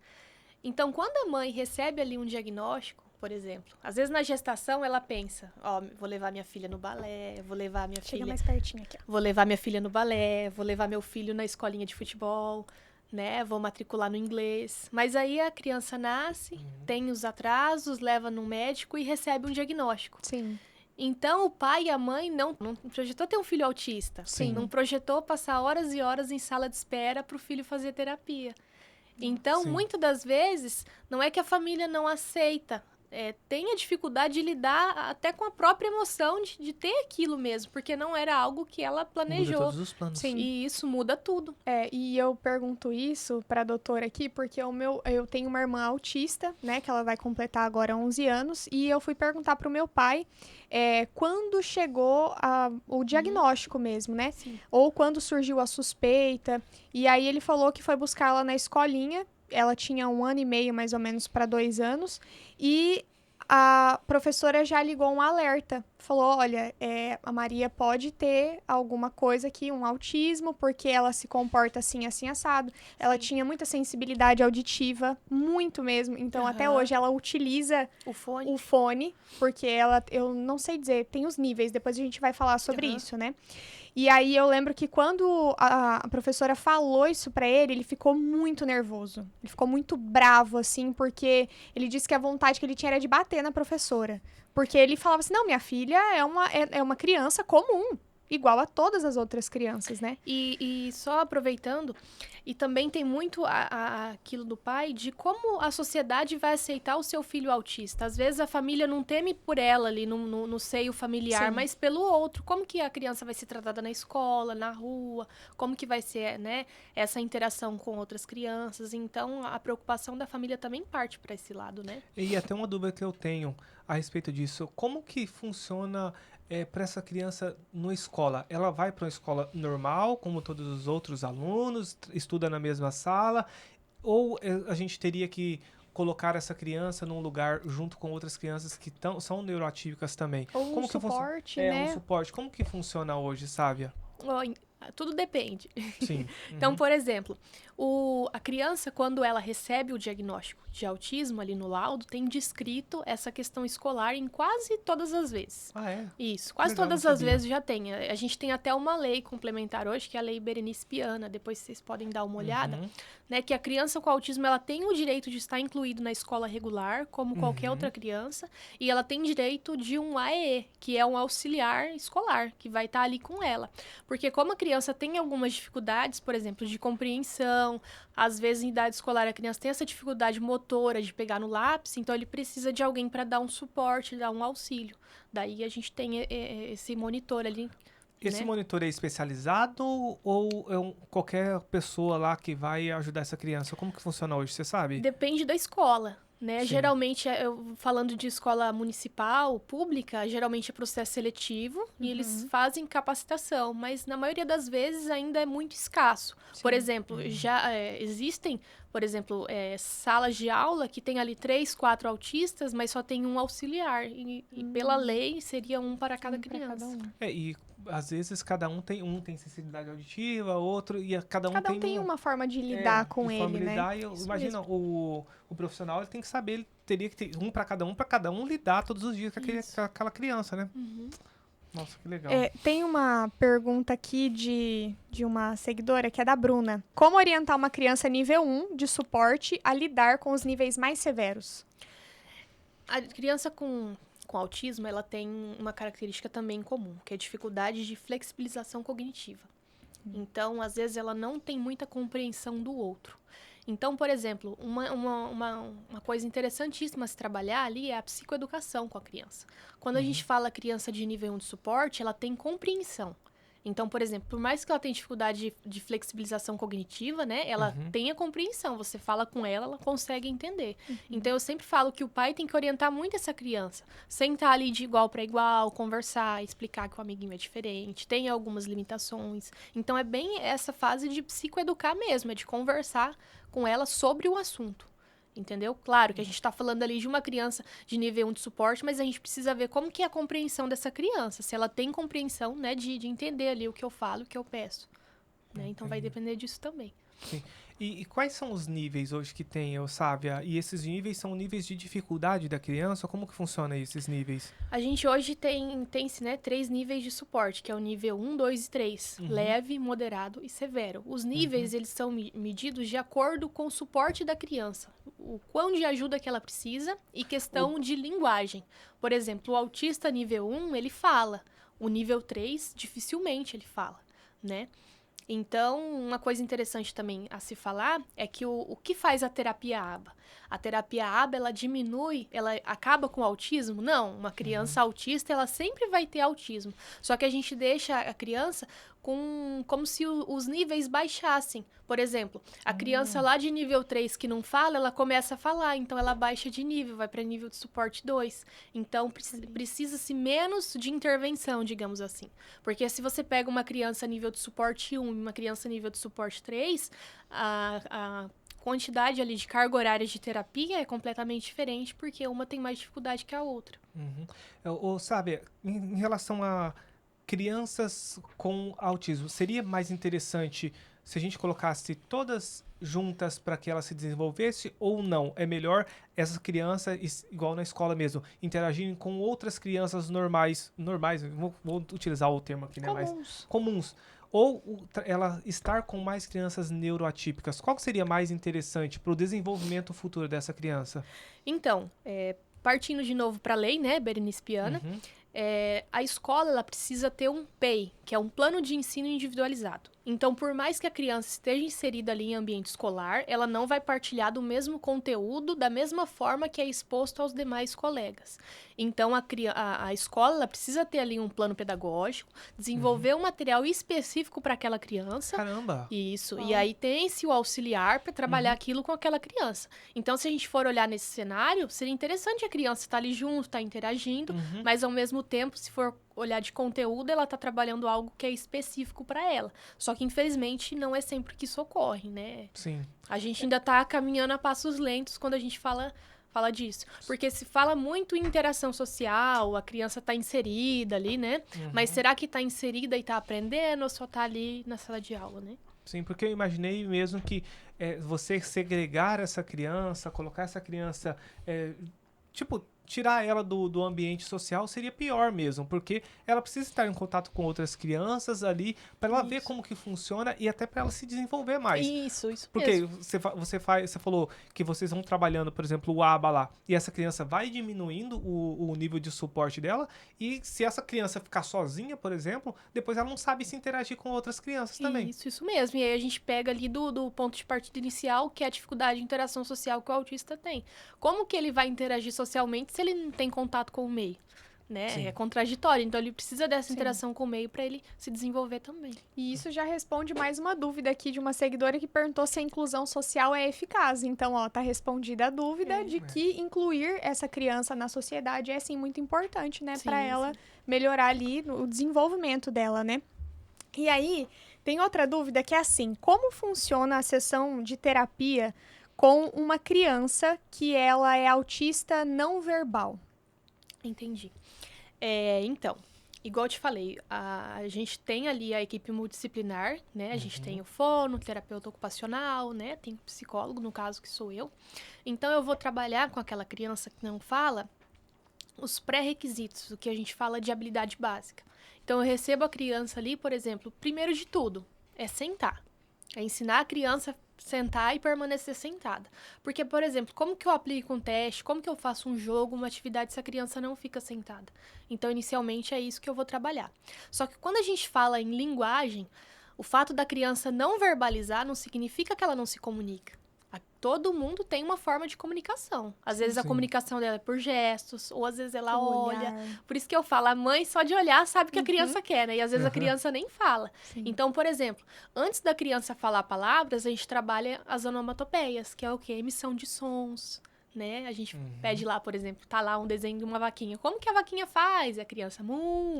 Então, quando a mãe recebe ali um diagnóstico, por exemplo, às vezes na gestação ela pensa, vou levar minha filha no balé, vou levar minha Chega filha, mais pertinho aqui, ó. vou levar minha filha no balé, vou levar meu filho na escolinha de futebol, né? Vou matricular no inglês. Mas aí a criança nasce, tem os atrasos, leva no médico e recebe um diagnóstico. Sim. Então, o pai e a mãe não projetou ter um filho autista. Sim. Não projetou passar horas e horas em sala de espera para o filho fazer terapia. Então, Sim. muitas das vezes, não é que a família não aceita. Tem a dificuldade de lidar até com a própria emoção de ter aquilo mesmo, porque não era algo que ela Muda planejou. todos os planos. Sim. E isso muda tudo. E eu pergunto isso pra doutora aqui, porque eu tenho uma irmã autista, né, que ela vai completar agora 11 anos, e eu fui perguntar pro meu pai quando chegou o diagnóstico mesmo, né? Sim. Ou quando surgiu a suspeita, e aí ele falou que foi buscar ela na escolinha, ela tinha 1 ano e meio, mais ou menos, para 2 anos, e a professora já ligou um alerta. Falou, olha, a Maria pode ter alguma coisa aqui, um autismo, porque ela se comporta assim, assim, assado. Ela tinha muita sensibilidade auditiva, muito mesmo. Então, até hoje, ela utiliza O fone. o fone, porque eu não sei dizer, tem os níveis, depois a gente vai falar sobre isso, né? E aí eu lembro que quando a professora falou isso pra ele, ele ficou muito nervoso. Ele ficou muito bravo, assim, porque ele disse que a vontade que ele tinha era de bater na professora. Porque ele falava assim, não, minha filha é uma criança comum, igual a todas as outras crianças, né? E só aproveitando, e também tem muito aquilo do pai, de como a sociedade vai aceitar o seu filho autista. Às vezes a família não teme por ela ali no seio familiar, Sim. mas pelo outro. Como que a criança vai ser tratada na escola, na rua, como que vai ser, né, essa interação com outras crianças. Então, a preocupação da família também parte para esse lado, né? E até uma dúvida que eu tenho a respeito disso. Como que funciona para essa criança na escola? Ela vai para uma escola normal, como todos os outros alunos, estuda na mesma sala? Ou a gente teria que colocar essa criança num lugar junto com outras crianças que são neuroatípicas também? Ou Como um que suporte, um né? suporte. Como que funciona hoje, Sávia? Tudo depende. Sim. Então, por exemplo, a criança, quando ela recebe o diagnóstico de autismo ali no laudo, tem descrito essa questão escolar em quase todas as vezes. Ah, é? Isso, quase Legal, todas não as sabia. vezes já tem. A gente tem até uma lei complementar hoje, que é a Lei Berenice Piana, depois vocês podem dar uma olhada, né, que a criança com autismo, ela tem o direito de estar incluído na escola regular, como qualquer outra criança, e ela tem direito de um AEE, que é um auxiliar escolar, que vai estar ali com ela. Porque como a criança tem algumas dificuldades, por exemplo, de compreensão, às vezes em idade escolar a criança tem essa dificuldade motora de pegar no lápis, então ele precisa de alguém para dar um suporte, dar um auxílio. Daí a gente tem esse monitor ali. Esse né? monitor é especializado ou é qualquer pessoa lá que vai ajudar essa criança? Como que funciona hoje, você sabe? Depende da escola, né? Sim. Geralmente, falando de escola municipal, pública, geralmente é processo seletivo e eles fazem capacitação, mas na maioria das vezes ainda é muito escasso. Por exemplo, já existem, por exemplo, salas de aula que tem ali 3, 4 autistas, mas só tem um auxiliar. E pela lei seria um para cada criança. E às vezes cada um tem sensibilidade auditiva, outro, e cada um tem uma forma de lidar com de ele, forma de né? lidar, imagina, o profissional ele tem que saber, ele teria que ter para cada um lidar todos os dias com aquela criança, né? Nossa, que legal. Tem uma pergunta aqui de uma seguidora, que é da Bruna. Como orientar uma criança nível 1 de suporte a lidar com os níveis mais severos? A criança com com autismo, ela tem uma característica também comum, que é a dificuldade de flexibilização cognitiva. Então, às vezes, ela não tem muita compreensão do outro. Então, por exemplo, uma coisa interessantíssima a se trabalhar ali é a psicoeducação com a criança. Quando a gente fala criança de nível 1 de suporte, ela tem compreensão. Então, por exemplo, por mais que ela tenha dificuldade de flexibilização cognitiva, né? Ela tem a compreensão. Você fala com ela consegue entender. Então, eu sempre falo que o pai tem que orientar muito essa criança. Sentar ali de igual para igual, conversar, explicar que o amiguinho é diferente, tem algumas limitações. Então, é bem essa fase de psicoeducar mesmo, é de conversar com ela sobre o assunto. Entendeu? Claro que a gente está falando ali de uma criança de nível 1 de suporte, mas a gente precisa ver como que é a compreensão dessa criança. Se ela tem compreensão, né, de entender ali o que eu falo, o que eu peço. Né? Então, vai depender disso também. Sim. E quais são os níveis hoje que tem, Sávia? E esses níveis são níveis de dificuldade da criança? Como que funciona esses níveis? A gente hoje tem-se, né, 3 níveis de suporte, que é o nível 1, 2 e 3. Leve, moderado e severo. Os níveis, eles são medidos de acordo com o suporte da criança. O quão de ajuda que ela precisa e questão de linguagem. Por exemplo, o autista nível 1, ele fala. O nível 3, dificilmente ele fala, né? Então, uma coisa interessante também a se falar é que o que faz a terapia ABA? A terapia ABA, ela diminui, ela acaba com o autismo? Não, uma criança autista, ela sempre vai ter autismo. Só que a gente deixa a criança como se os níveis baixassem. Por exemplo, a criança lá de nível 3 que não fala, ela começa a falar, então ela baixa de nível, vai para nível de suporte 2. Então, precisa-se menos de intervenção, digamos assim. Porque se você pega uma criança nível de suporte 1 e uma criança nível de suporte 3, a quantidade ali de carga horária de terapia é completamente diferente, porque uma tem mais dificuldade que a outra. Sabe, em relação a crianças com autismo, seria mais interessante se a gente colocasse todas juntas para que ela se desenvolvesse ou não? É melhor essas crianças, igual na escola mesmo, interagirem com outras crianças normais, vou utilizar o termo aqui, né? Mais comuns. Ou ela estar com mais crianças neuroatípicas. Qual seria mais interessante para o desenvolvimento futuro dessa criança? Então, partindo de novo para a lei, né, Berenice Piana, a escola ela precisa ter um PEI, que é um plano de ensino individualizado. Então, por mais que a criança esteja inserida ali em ambiente escolar, ela não vai partilhar do mesmo conteúdo da mesma forma que é exposto aos demais colegas. Então, a escola ela precisa ter ali um plano pedagógico, desenvolver um material específico para aquela criança. Caramba! Isso. E aí tem-se o auxiliar para trabalhar aquilo com aquela criança. Então, se a gente for olhar nesse cenário, seria interessante a criança estar ali junto, estar interagindo, mas ao mesmo tempo, se for olhar de conteúdo, ela está trabalhando algo que é específico para ela. Só que, infelizmente, não é sempre que isso ocorre, né? Sim. A gente ainda está caminhando a passos lentos quando a gente fala disso. Porque se fala muito em interação social, a criança está inserida ali, né? Mas será que está inserida e está aprendendo ou só está ali na sala de aula, né? Sim, porque eu imaginei mesmo que você segregar essa criança, colocar essa criança... tirar ela do ambiente social seria pior mesmo, porque ela precisa estar em contato com outras crianças ali para ela ver como que funciona e até para ela se desenvolver mais. Isso porque mesmo. você falou que vocês vão trabalhando, por exemplo, o ABA lá, e essa criança vai diminuindo o nível de suporte dela, e se essa criança ficar sozinha, por exemplo, depois ela não sabe se interagir com outras crianças também. Isso mesmo. E aí a gente pega ali do ponto de partida inicial, que é a dificuldade de interação social que o autista tem. Como que ele vai interagir socialmente se ele não tem contato com o meio, né? Sim. É contraditório, então ele precisa dessa interação com o meio para ele se desenvolver também. E isso já responde mais uma dúvida aqui de uma seguidora que perguntou se a inclusão social é eficaz. Então, tá respondida a dúvida de que incluir essa criança na sociedade é, sim, muito importante, né? Para ela melhorar ali o desenvolvimento dela, né? E aí, tem outra dúvida que é assim, como funciona a sessão de terapia com uma criança que ela é autista não verbal? Entendi. Então, igual eu te falei, a gente tem ali a equipe multidisciplinar, né? A gente tem o fono, terapeuta ocupacional, né? Tem o psicólogo, no caso, que sou eu. Então, eu vou trabalhar com aquela criança que não fala os pré-requisitos, o que a gente fala de habilidade básica. Então, eu recebo a criança ali, por exemplo, primeiro de tudo, é sentar. É ensinar a criança sentar e permanecer sentada. Porque, por exemplo, como que eu aplico um teste, como que eu faço um jogo, uma atividade se a criança não fica sentada? Então, inicialmente, é isso que eu vou trabalhar. Só que quando a gente fala em linguagem, o fato da criança não verbalizar não significa que ela não se comunica. Todo mundo tem uma forma de comunicação. Às vezes a comunicação dela é por gestos, ou às vezes ela olha. Por isso que eu falo, a mãe só de olhar sabe o que a criança quer, né? E às vezes a criança nem fala. Sim. Então, por exemplo, antes da criança falar palavras, a gente trabalha as onomatopeias, que é o quê? Emissão de sons, né? A gente pede lá, por exemplo, tá lá um desenho de uma vaquinha. Como que a vaquinha faz? E a criança,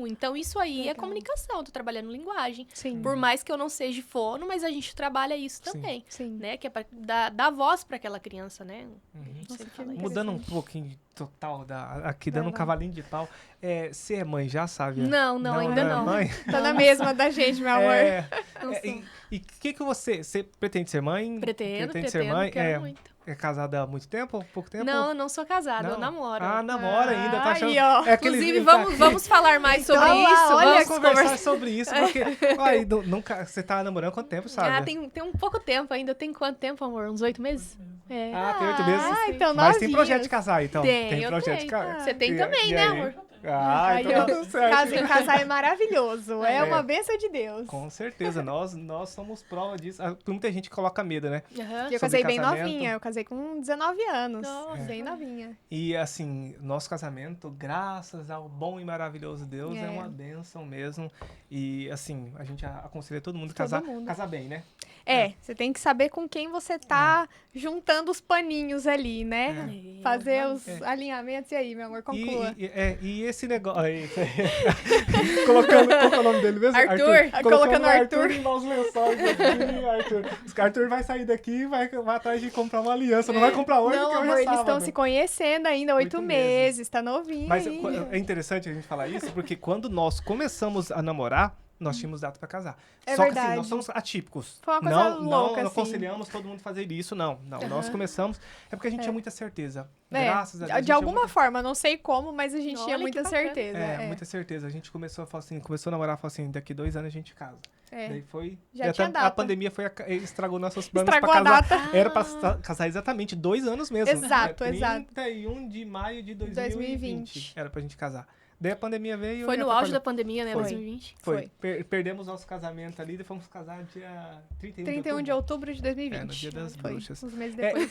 Então, isso aí é Legal. comunicação. Eu tô trabalhando linguagem. Sim. Por mais que eu não seja fono, mas a gente trabalha isso Sim. também. Sim. Né? Que é pra dar voz pra aquela criança, né? Nossa, Sempre que fala isso. Mudando um interessante. pouquinho total, aqui dando Vai um lá. cavalinho de pau. Você é mãe já, sabe? Não, ainda é não. mãe? Tá na mesma da gente, meu amor. Não sou. E o que você pretende ser mãe? Pretendo, ser mãe? quero muito. É casada há muito tempo? Pouco tempo? Não, eu não sou casada, eu Não? namoro. Ah, namora ainda, tá achando... Aí, ó. É aquele- Inclusive, tá- vamos falar mais sobre Então, isso. olha, Vamos conversar conversar. sobre isso, porque aí, nunca, você tá namorando há quanto tempo, sabe? Ah, tem um pouco tempo ainda. Tem quanto tempo, amor? Uns 8 meses? É. Tem 8 meses. Ah, então Mas tem novinhas. projeto de casar, então. Tem, eu projeto tenho. de casar. Você tem também, E né, aí? amor? Ah, então Aí, tá ó, tudo certo. casar é maravilhoso. É É. uma bênção de Deus. Com certeza, nós somos prova disso. Muita gente coloca medo, né? Aham. Eu Sobre casei bem casamento. novinha. Eu casei com 19 anos. Nossa. Bem novinha. E assim, nosso casamento, graças ao bom e maravilhoso Deus, é É. uma bênção mesmo. E assim, a gente aconselha todo mundo a Todo casar, mundo. casar bem, né? Você tem que saber com quem você tá juntando os paninhos ali, né? É. Fazer os É. alinhamentos. E aí, meu amor, conclua. E esse negócio. Aí, colocando. Qual que é o nome dele mesmo? Arthur. Colocando o Arthur Arthur. em maus lençóis aqui, Arthur. Arthur vai sair daqui e vai atrás de comprar uma aliança. Não vai comprar hoje, Não, porque hoje amor, é eles estão sábado. se conhecendo ainda, 8 8 meses. Tá novinho Mas ainda. é interessante a gente falar isso, porque quando nós começamos a namorar, nós tínhamos data pra casar. É Só que verdade. assim, nós somos atípicos. Foi uma coisa não, louca, não assim. aconselhamos todo mundo fazer isso, não. Nós começamos, é porque a gente tinha muita certeza. É, Graças a Deus. a gente de tinha alguma muita- forma, não sei como, mas a gente Olha tinha que muita bacana. certeza. muita certeza. A gente começou a falar assim, começou a namorar, falou assim, daqui 2 anos a gente casa. É. Daí foi. Já e tinha até a data. pandemia estragou nossos planos Estragou pra a casar. data. Era pra casar exatamente 2 anos mesmo. Exato, É exato. 31 de maio de 2020. 2020. Era pra gente casar. Daí a pandemia veio. Foi e no auge da atrapalhou. pandemia, né? Foi. 2020. Foi. Perdemos nosso casamento ali e fomos casar dia 31 de outubro de 2020. no dia das Foi, bruxas. uns meses É, depois.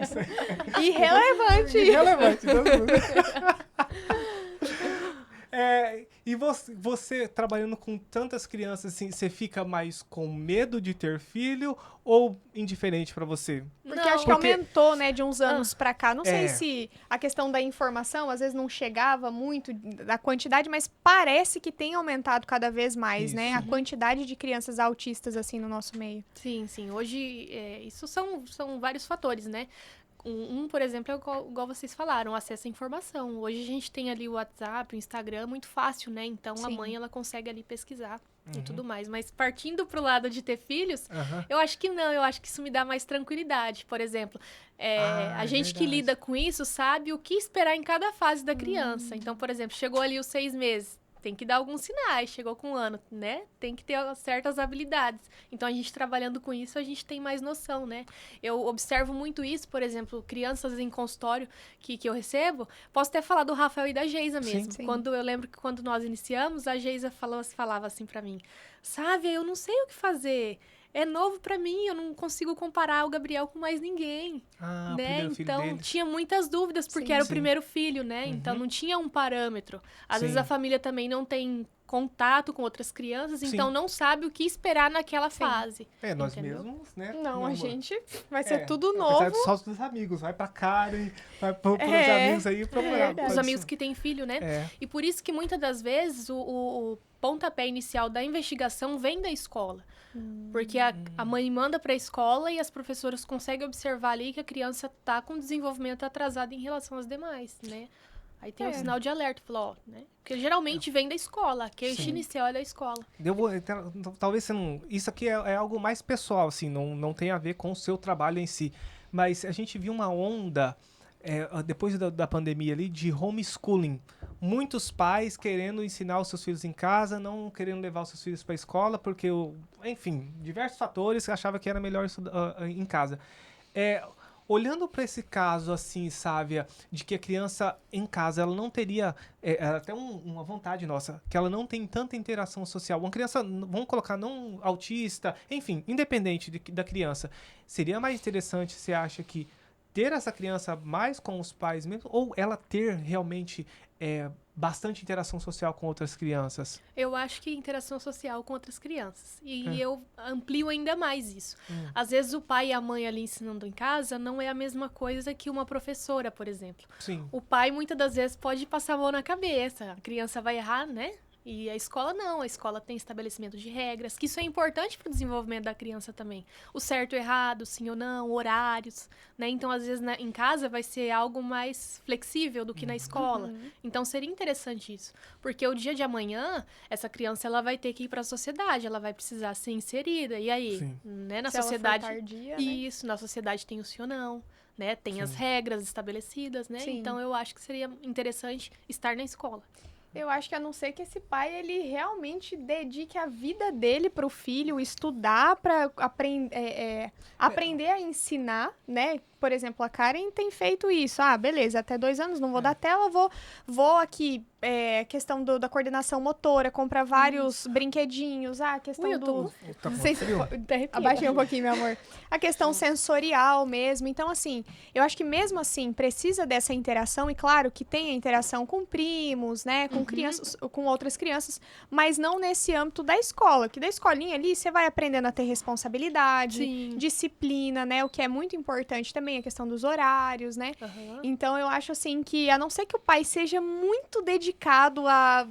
isso. Irrelevante. Irrelevante. E você trabalhando com tantas crianças, assim, você fica mais com medo de ter filho ou indiferente pra você? Porque Não, acho que porque- aumentou, né, de uns anos pra cá. Não sei É. se a questão da informação às vezes não chegava muito da quantidade, mas parece que tem aumentado cada vez mais, né? A Isso. quantidade de crianças autistas, assim, no nosso meio. Sim. Hoje, isso são vários fatores, né? Por exemplo, é igual vocês falaram, o acesso à informação. Hoje a gente tem ali o WhatsApp, o Instagram, muito fácil, né? Então a Sim. mãe, ela consegue ali pesquisar e tudo mais. Mas partindo pro lado de ter filhos, Aham. eu acho que não, eu acho que isso me dá mais tranquilidade. Por exemplo, Ah, a é gente que verdade. lida com isso sabe o que esperar em cada fase da criança. Então, por exemplo, chegou ali os 6 meses. Tem que dar alguns sinais, chegou com 1 ano, né? Tem que ter certas habilidades. Então, a gente trabalhando com isso, a gente tem mais noção, né? Eu observo muito isso, por exemplo, crianças em consultório que eu recebo. Posso até falar do Rafael e da Geisa Sim. mesmo. Sim. Eu lembro que quando nós iniciamos, a Geisa falava assim pra mim, Sávia, eu não sei o que fazer. É novo pra mim, eu não consigo comparar o Gabriel com mais ninguém, Ah, o né? primeiro filho Então, deles. tinha muitas dúvidas, porque Sim, era o sim. primeiro filho, né? Uhum. Então, não tinha um parâmetro. Às vezes, Sim. a família também não tem contato com outras crianças, Sim. então não sabe o que esperar naquela Sim. fase. Nós Entendeu? mesmos, né? Não, meu a amor? gente vai ser tudo Apesar novo. Só dos amigos, vai pra Karen, vai pros É, amigos aí procurar. verdade. Os amigos que têm filho, né? É. E por isso que muitas das vezes o pontapé inicial da investigação vem da escola. Porque a mãe manda para a escola e as professoras conseguem observar ali que a criança tá com desenvolvimento atrasado em relação às demais, né? Aí tem o É. sinal de alerta, falou, ó, né? Porque geralmente vem da escola, a queixa Sim. inicial é da escola. Talvez você não. Isso aqui é algo mais pessoal, assim, não tem a ver com o seu trabalho em si. Mas a gente viu uma onda, depois da pandemia ali, de homeschooling. muitos pais querendo ensinar os seus filhos em casa, não querendo levar os seus filhos para a escola, porque, enfim, diversos fatores, achava que era melhor estudar em casa. Olhando para esse caso, assim, Sávia, de que a criança em casa, ela não teria, até uma vontade nossa, que ela não tem tanta interação social. Uma criança, vamos colocar, não autista, enfim, independente da criança, seria mais interessante, você acha, que ter essa criança mais com os pais mesmo, ou ela ter realmente bastante interação social com outras crianças? Eu acho que interação social com outras crianças. E eu amplio ainda mais isso. Hum. Às vezes o pai e a mãe ali ensinando em casa não é a mesma coisa que uma professora, por exemplo. Sim. O pai muitas das vezes pode passar a mão na cabeça. A criança vai errar, né? E a escola não, a escola tem estabelecimento de regras, que isso é importante para o desenvolvimento da criança também. O certo e o errado, sim ou não, horários, né? Então, às vezes, em casa vai ser algo mais flexível do que na escola. Então, seria interessante isso. Porque o dia de amanhã, essa criança ela vai ter que ir para a sociedade, ela vai precisar ser inserida. E aí, Sim. né, na Se ela for sociedade... tardia, né? Isso, na sociedade tem o sim ou não, né? Tem as Sim. regras estabelecidas, né? Sim. Então, eu acho que seria interessante estar na escola. Eu acho que a não ser que esse pai, ele realmente dedique a vida dele pro filho estudar para aprender a ensinar, né? Por exemplo, a Karen tem feito isso. Ah, beleza, até 2 anos não vou dar tela, vou aqui, questão da coordenação motora, comprar vários brinquedinhos, a questão do... Tá com Sen- frio? Abaixei um pouquinho, meu amor. A questão sensorial mesmo. Então, assim, eu acho que mesmo assim, precisa dessa interação. E claro que tem a interação com primos, né? Com crianças, com outras crianças. Mas não nesse âmbito da escola. Que da escolinha ali, você vai aprendendo a ter responsabilidade, Sim. disciplina, né? O que é muito importante também, a questão dos horários, né? Aham. Então, eu acho assim que, a não ser que o pai seja muito dedicado a...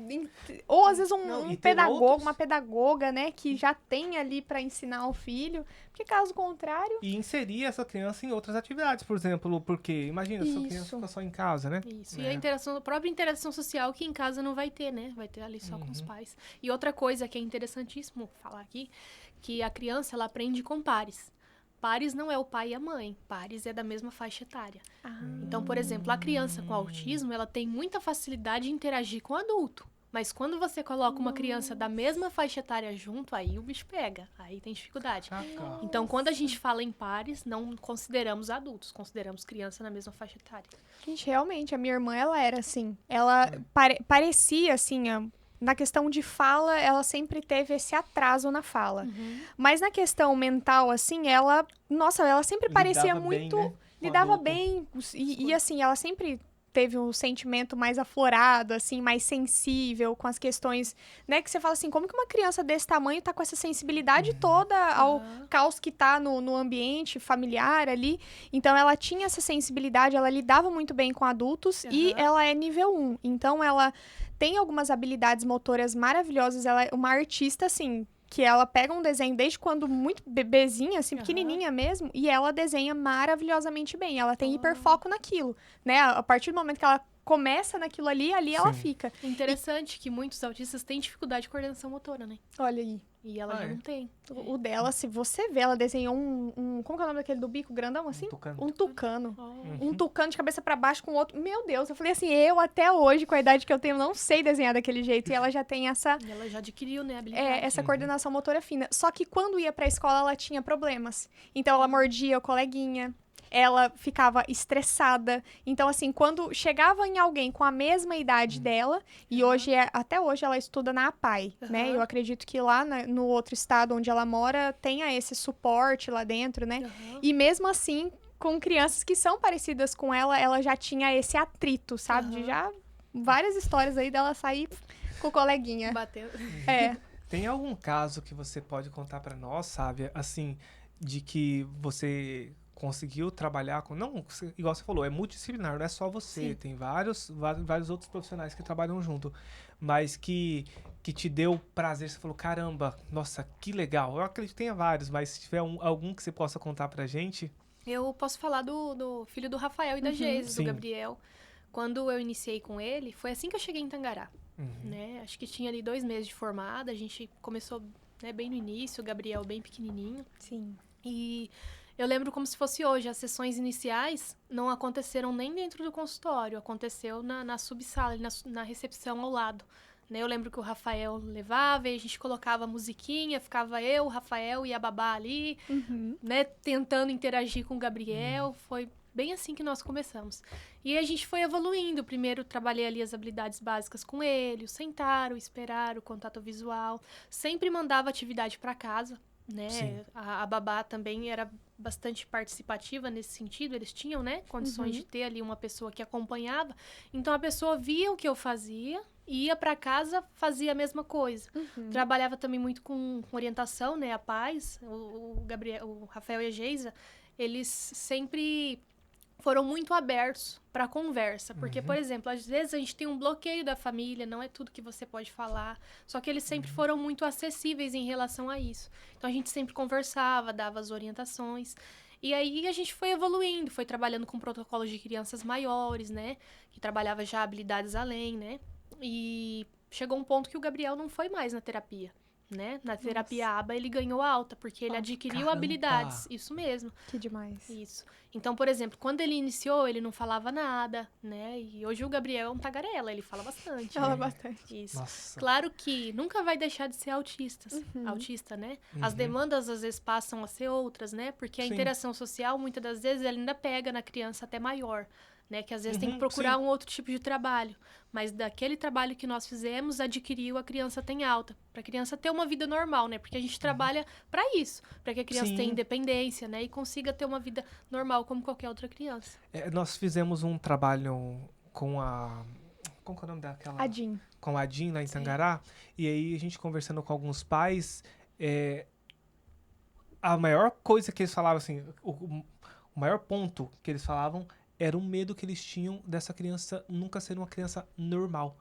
Ou, às vezes, Não, um e ter pedagogo, outros- uma pedagoga, né? Que já tem ali para ensinar o filho. Porque, caso contrário... E inserir essa criança em outras atividades, por exemplo, porque, imagina, sua criança Isso. fica só em casa, né? Isso. E a própria interação social que em casa não vai ter, né? Vai ter ali só com os pais. E outra coisa que é interessantíssimo falar aqui, que a criança, ela aprende com pares. Pares não é o pai e a mãe. Pares é da mesma faixa etária. Então, por exemplo, a criança com autismo, ela tem muita facilidade de interagir com o adulto. Mas quando você coloca uma criança da mesma faixa etária junto, aí o bicho pega. Aí tem dificuldade. Caraca. Então, quando a gente fala em pares, não consideramos adultos, consideramos criança na mesma faixa etária. Gente, realmente, a minha irmã, ela era assim. Ela parecia, assim, na questão de fala, ela sempre teve esse atraso na fala. Mas na questão mental, assim, ela sempre parecia Lidava bem, muito... né, com o lidava adulto. bem. E, assim, ela sempre teve um sentimento mais aflorado, assim, mais sensível com as questões, né? Que você fala assim, como que uma criança desse tamanho tá com essa sensibilidade toda ao caos que tá no ambiente familiar ali? Então, ela tinha essa sensibilidade, ela lidava muito bem com adultos e ela é nível 1. Então, ela tem algumas habilidades motoras maravilhosas. Ela é uma artista, assim, que ela pega um desenho desde quando muito bebezinha, assim, pequenininha mesmo, e ela desenha maravilhosamente bem. Ela tem hiperfoco naquilo, né? A partir do momento que ela começa naquilo ali ela Sim. fica. Interessante que muitos autistas têm dificuldade de coordenação motora, né? Olha aí. E ela já não tem. O dela, se você vê, ela desenhou como que é o nome daquele do bico grandão, assim? tucano. Um tucano. Oh. Um tucano de cabeça pra baixo com outro. Meu Deus, eu falei assim, eu até hoje, com a idade que eu tenho, não sei desenhar daquele jeito. E ela já tem essa... E ela já adquiriu, né, a habilidade. essa coordenação motora fina. Só que quando ia pra escola, ela tinha problemas. Então, ela mordia o coleguinha, ela ficava estressada. Então, assim, quando chegava em alguém com a mesma idade dela, e hoje, até hoje, ela estuda na APAE, né? Eu acredito que lá no outro estado onde ela mora, tenha esse suporte lá dentro, né? E mesmo assim, com crianças que são parecidas com ela já tinha esse atrito, sabe? De já várias histórias aí dela sair com o coleguinha. Batendo. Tem algum caso que você pode contar pra nós, Sávia, assim, de que você conseguiu trabalhar com... Não, igual você falou, é multidisciplinar, não é só você. Sim. Tem vários outros profissionais que trabalham junto. Mas que te deu prazer, você falou, caramba, nossa, que legal. Eu acredito que tenha vários, mas se tiver algum que você possa contar pra gente... Eu posso falar do filho do Rafael e da Geise, Sim. do Gabriel. Quando eu iniciei com ele, foi assim que eu cheguei em Tangará. Né? Acho que tinha ali 2 meses de formada, a gente começou, né, bem no início, o Gabriel bem pequenininho. Sim. E Eu lembro como se fosse hoje, as sessões iniciais não aconteceram nem dentro do consultório, aconteceu na subsala, na recepção ao lado. Né? Eu lembro que o Rafael levava e a gente colocava a musiquinha, ficava eu, o Rafael e a babá ali, né, tentando interagir com o Gabriel. Foi bem assim que nós começamos. E a gente foi evoluindo. Primeiro trabalhei ali as habilidades básicas com ele, o sentar, o esperar, o contato visual. Sempre mandava atividade para casa, né? Sim. A babá também era bastante participativa nesse sentido. Eles tinham, né, condições de ter ali uma pessoa que acompanhava. Então a pessoa via o que eu fazia, ia para casa, fazia a mesma coisa. Trabalhava também muito com orientação, né? A Paz, o Gabriel, o Rafael e a Geisa, eles sempre foram muito abertos para conversa. Porque, por exemplo, às vezes a gente tem um bloqueio da família, não é tudo que você pode falar. Só que eles sempre foram muito acessíveis em relação a isso. Então a gente sempre conversava, dava as orientações. E aí a gente foi evoluindo, foi trabalhando com protocolos de crianças maiores, né? Que trabalhava já habilidades além, né? E chegou um ponto que o Gabriel não foi mais na terapia, né? Na terapia ABA ele ganhou alta, porque ele adquiriu caramba! habilidades. Isso mesmo. Que demais. Isso. Então, por exemplo, quando ele iniciou, ele não falava nada, né? E hoje o Gabriel é um tagarela, ele fala bastante. Fala bastante. Isso. Nossa. Claro que nunca vai deixar de ser autista, né? As demandas às vezes passam a ser outras, né? Porque a Sim. interação social, muitas das vezes, ela ainda pega na criança até maior, né? Que às vezes tem que procurar sim. um outro tipo de trabalho. Mas daquele trabalho que nós fizemos, adquiriu, a criança tem alta. Para a criança ter uma vida normal, né? Porque a gente trabalha para isso. Para que a criança Sim. tenha independência, né? E consiga ter uma vida normal como qualquer outra criança. Nós fizemos um trabalho com a... Como que é o nome daquela? Adin. Com a Adin, lá em Tangará. E aí, a gente conversando com alguns pais, a maior coisa que eles falavam, assim, o maior ponto que eles falavam era o medo que eles tinham dessa criança nunca ser uma criança normal.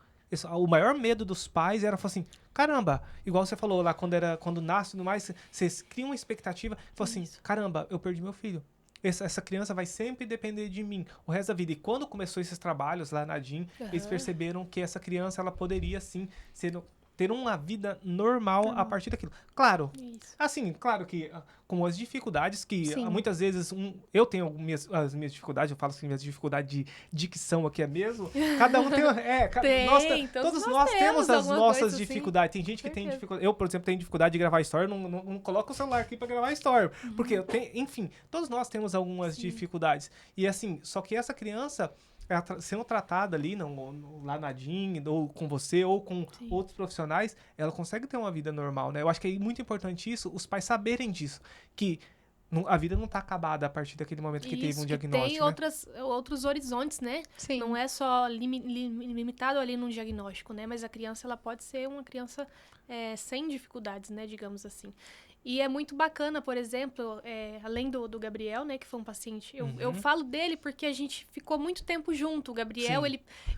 O maior medo dos pais era, falar assim, caramba, igual você falou lá, quando nasce e tudo mais, vocês criam uma expectativa, falam assim, caramba, eu perdi meu filho. Essa criança vai sempre depender de mim o resto da vida. E quando começou esses trabalhos lá na DIN, eles perceberam que essa criança, ela poderia, sim, ter uma vida normal a partir daquilo. Claro, assim, claro que com as dificuldades que muitas vezes eu tenho as minhas dificuldades, eu falo assim, minhas dificuldades de dicção aqui é mesmo. Cada um tem, todos nós temos as nossas dificuldades. Tem gente que tem dificuldade. Eu, por exemplo, tenho dificuldade de gravar story, não coloco o celular aqui para gravar story, porque eu tenho, enfim, todos nós temos algumas dificuldades. E assim, só que essa criança sendo tratada ali, lá na DIN, ou com você, ou com outros profissionais, ela consegue ter uma vida normal, né? Eu acho que é muito importante isso, os pais saberem disso, que a vida não tá acabada a partir daquele momento que teve um diagnóstico, tem outros horizontes, né? Sim. Não é só limitado ali num diagnóstico, né? Mas a criança, ela pode ser uma criança sem dificuldades, né? Digamos assim. E é muito bacana, por exemplo, além do Gabriel, né, que foi um paciente, eu falo dele porque a gente ficou muito tempo junto. O Gabriel,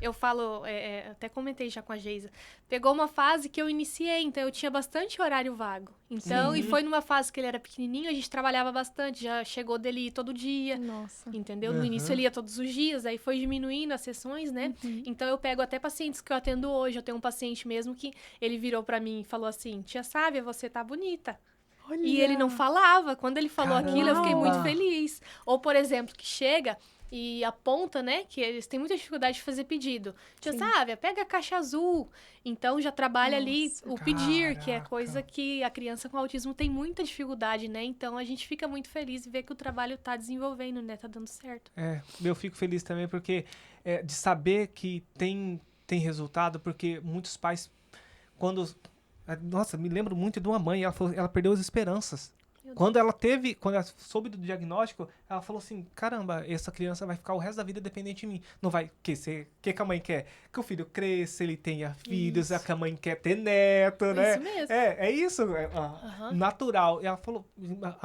eu falo, até comentei já com a Geisa, pegou uma fase que eu iniciei, então eu tinha bastante horário vago. Então, e foi numa fase que ele era pequenininho, a gente trabalhava bastante, já chegou dele ir todo dia. Nossa. Entendeu? No início ele ia todos os dias, aí foi diminuindo as sessões, né? Então eu pego até pacientes que eu atendo hoje. Eu tenho um paciente mesmo que ele virou pra mim e falou assim, tia Sávia, você tá bonita. Olha. E ele não falava. Quando ele falou aquilo, eu fiquei muito feliz. Ou, por exemplo, que chega e aponta, né? Que eles têm muita dificuldade de fazer pedido. Tia Sávia, pega a caixa azul. Então, já trabalha ali o pedir, que é coisa que a criança com autismo tem muita dificuldade, né? Então, a gente fica muito feliz de ver que o trabalho tá desenvolvendo, né? Tá dando certo. Eu fico feliz também porque de saber que tem resultado, porque muitos pais, Nossa, me lembro muito de uma mãe, ela perdeu as esperanças. Quando ela soube do diagnóstico, ela falou assim, caramba, essa criança vai ficar o resto da vida dependente de mim. Não vai, que a mãe quer? Que o filho cresça, ele tenha filhos, que a mãe quer ter neto, né? Isso mesmo. É isso, natural. E ela falou,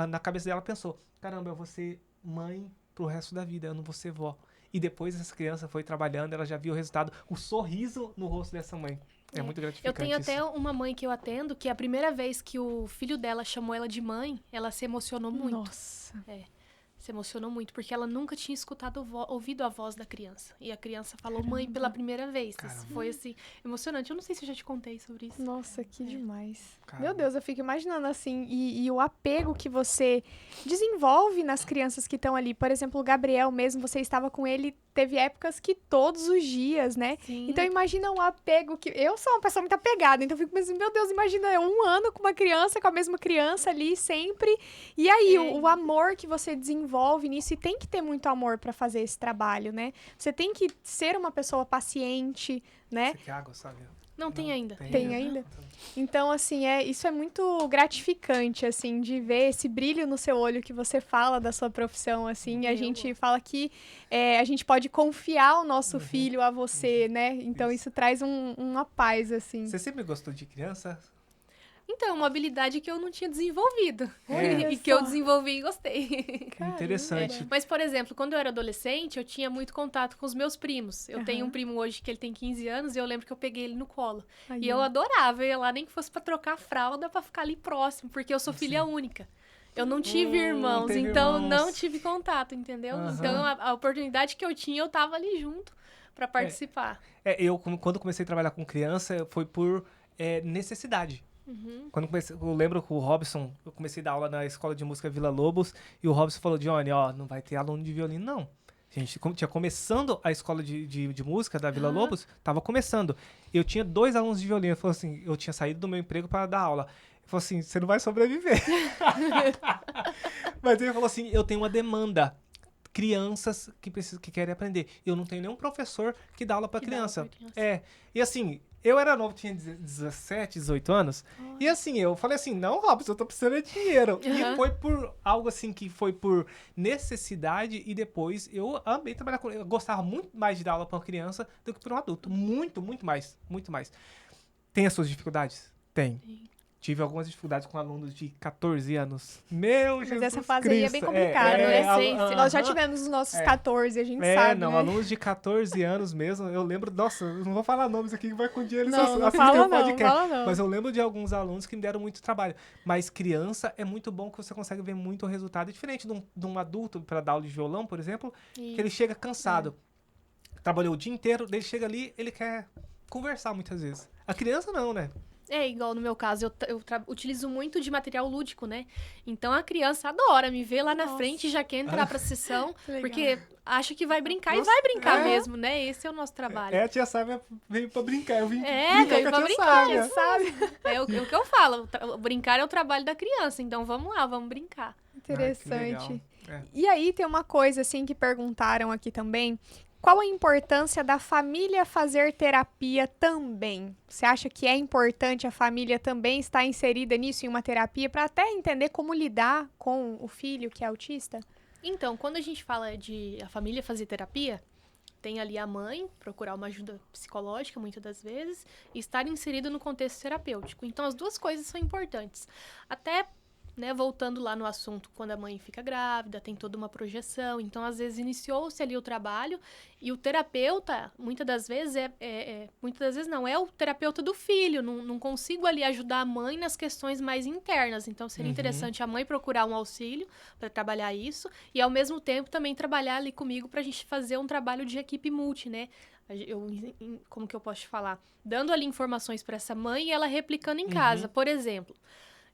na cabeça dela pensou, caramba, eu vou ser mãe pro resto da vida, eu não vou ser vó. E depois essa criança foi trabalhando, ela já viu o resultado, o sorriso no rosto dessa mãe. É muito gratificante. Eu tenho até uma mãe que eu atendo, que a primeira vez que o filho dela chamou ela de mãe, ela se emocionou muito. Nossa. se emocionou muito, porque ela nunca tinha ouvido a voz da criança. E a criança falou mãe pela primeira vez. Isso foi, assim, emocionante. Eu não sei se eu já te contei sobre isso. Nossa, que demais. Caramba. Meu Deus, eu fico imaginando assim, e o apego que você desenvolve nas crianças que estão ali. Por exemplo, o Gabriel mesmo, você estava com ele, teve épocas que todos os dias, né? Sim. Então imagina um apego que... Eu sou uma pessoa muito apegada, então eu fico pensando, meu Deus, imagina 1 ano com uma criança, com a mesma criança ali sempre. E aí, o amor que você desenvolve nisso, e tem que ter muito amor para fazer esse trabalho, né? Você tem que ser uma pessoa paciente, né? Você quer água, sabe? Não, tem ainda. Tem ainda? Então, assim, isso é muito gratificante, assim, de ver esse brilho no seu olho que você fala da sua profissão, assim. E a gente fala que a gente pode confiar o nosso filho a você, né? Então, isso traz uma paz, assim. Você sempre gostou de criança? Então, uma habilidade que eu não tinha desenvolvido. Olha E só. que eu desenvolvi e gostei. Interessante. Mas, por exemplo, quando eu era adolescente, eu tinha muito contato com os meus primos. Eu tenho um primo hoje que ele tem 15 anos e eu lembro que eu peguei ele no colo. Aí, E eu ó. adorava, eu ia lá nem que fosse pra trocar a fralda, pra ficar ali próximo, porque eu sou filha única. Eu não tive irmãos, teve então irmãos. não tive contato, entendeu? Aham. Então a oportunidade que eu tinha, eu tava ali junto pra participar. Eu, quando comecei a trabalhar com criança, foi por necessidade. Quando eu lembro que o Robson, eu comecei a dar aula na escola de música Vila Lobos, e o Robson falou, Johnny, ó, não vai ter aluno de violino, não. A gente tinha começando a escola de música da Vila Lobos, tava começando. Eu tinha 2 alunos de violino, ele falou assim, eu tinha saído do meu emprego para dar aula. Ele falou assim, você não vai sobreviver. Mas ele falou assim, eu tenho uma demanda. Crianças que querem aprender. Eu não tenho nenhum professor que dá aula pra criança. E assim, eu era novo, tinha 17, 18 anos. E assim, eu falei assim, não, Robson, eu tô precisando de dinheiro. E foi por algo assim, que foi por necessidade. E depois eu amei trabalhar com... Eu gostava muito mais de dar aula pra uma criança do que pra um adulto. Muito, muito mais. Muito mais. Tem as suas dificuldades? Tem. Tive algumas dificuldades com alunos de 14 anos. Meu Mas Jesus essa fase aí é bem complicada, adolescência. Nós já tivemos os nossos 14, a gente sabe, não, né? alunos de 14 anos mesmo. Eu lembro, nossa, eu não vou falar nomes aqui que vai com dinheiro Não assistem fala o podcast. não, fala não. Mas eu lembro de alguns alunos que me deram muito trabalho. Mas criança é muito bom que você consegue ver muito resultado. É diferente de um adulto para dar aula de violão, por exemplo, que ele chega cansado. Trabalhou o dia inteiro, ele chega ali, ele quer conversar muitas vezes. A criança não, né? Igual no meu caso, eu utilizo muito de material lúdico, né? Então a criança adora me ver lá na frente e já quer entrar pra sessão, Legal. porque acha que vai brincar e vai brincar mesmo, né? Esse é o nosso trabalho. A tia Sávia veio pra brincar. Eu vim veio brincar com pra a tia brincar, Sávia. Sabe? É o que eu falo, brincar é o trabalho da criança, então vamos lá, vamos brincar. Interessante. legal. E aí tem uma coisa, assim, que perguntaram aqui também. Qual a importância da família fazer terapia também? Você acha que é importante a família também estar inserida nisso, em uma terapia, para até entender como lidar com o filho que é autista? Então, quando a gente fala de a família fazer terapia, tem ali a mãe, procurar uma ajuda psicológica, muitas das vezes, e estar inserido no contexto terapêutico. Então, as duas coisas são importantes. Até, né, voltando lá no assunto, quando a mãe fica grávida, tem toda uma projeção. Então, às vezes, iniciou-se ali o trabalho e o terapeuta, muitas das vezes, é o terapeuta do filho. Não consigo ali ajudar a mãe nas questões mais internas. Então, seria interessante a mãe procurar um auxílio para trabalhar isso e, ao mesmo tempo, também trabalhar ali comigo para a gente fazer um trabalho de equipe multi, né? Como que eu posso te falar? Dando ali informações para essa mãe e ela replicando em casa. Por exemplo,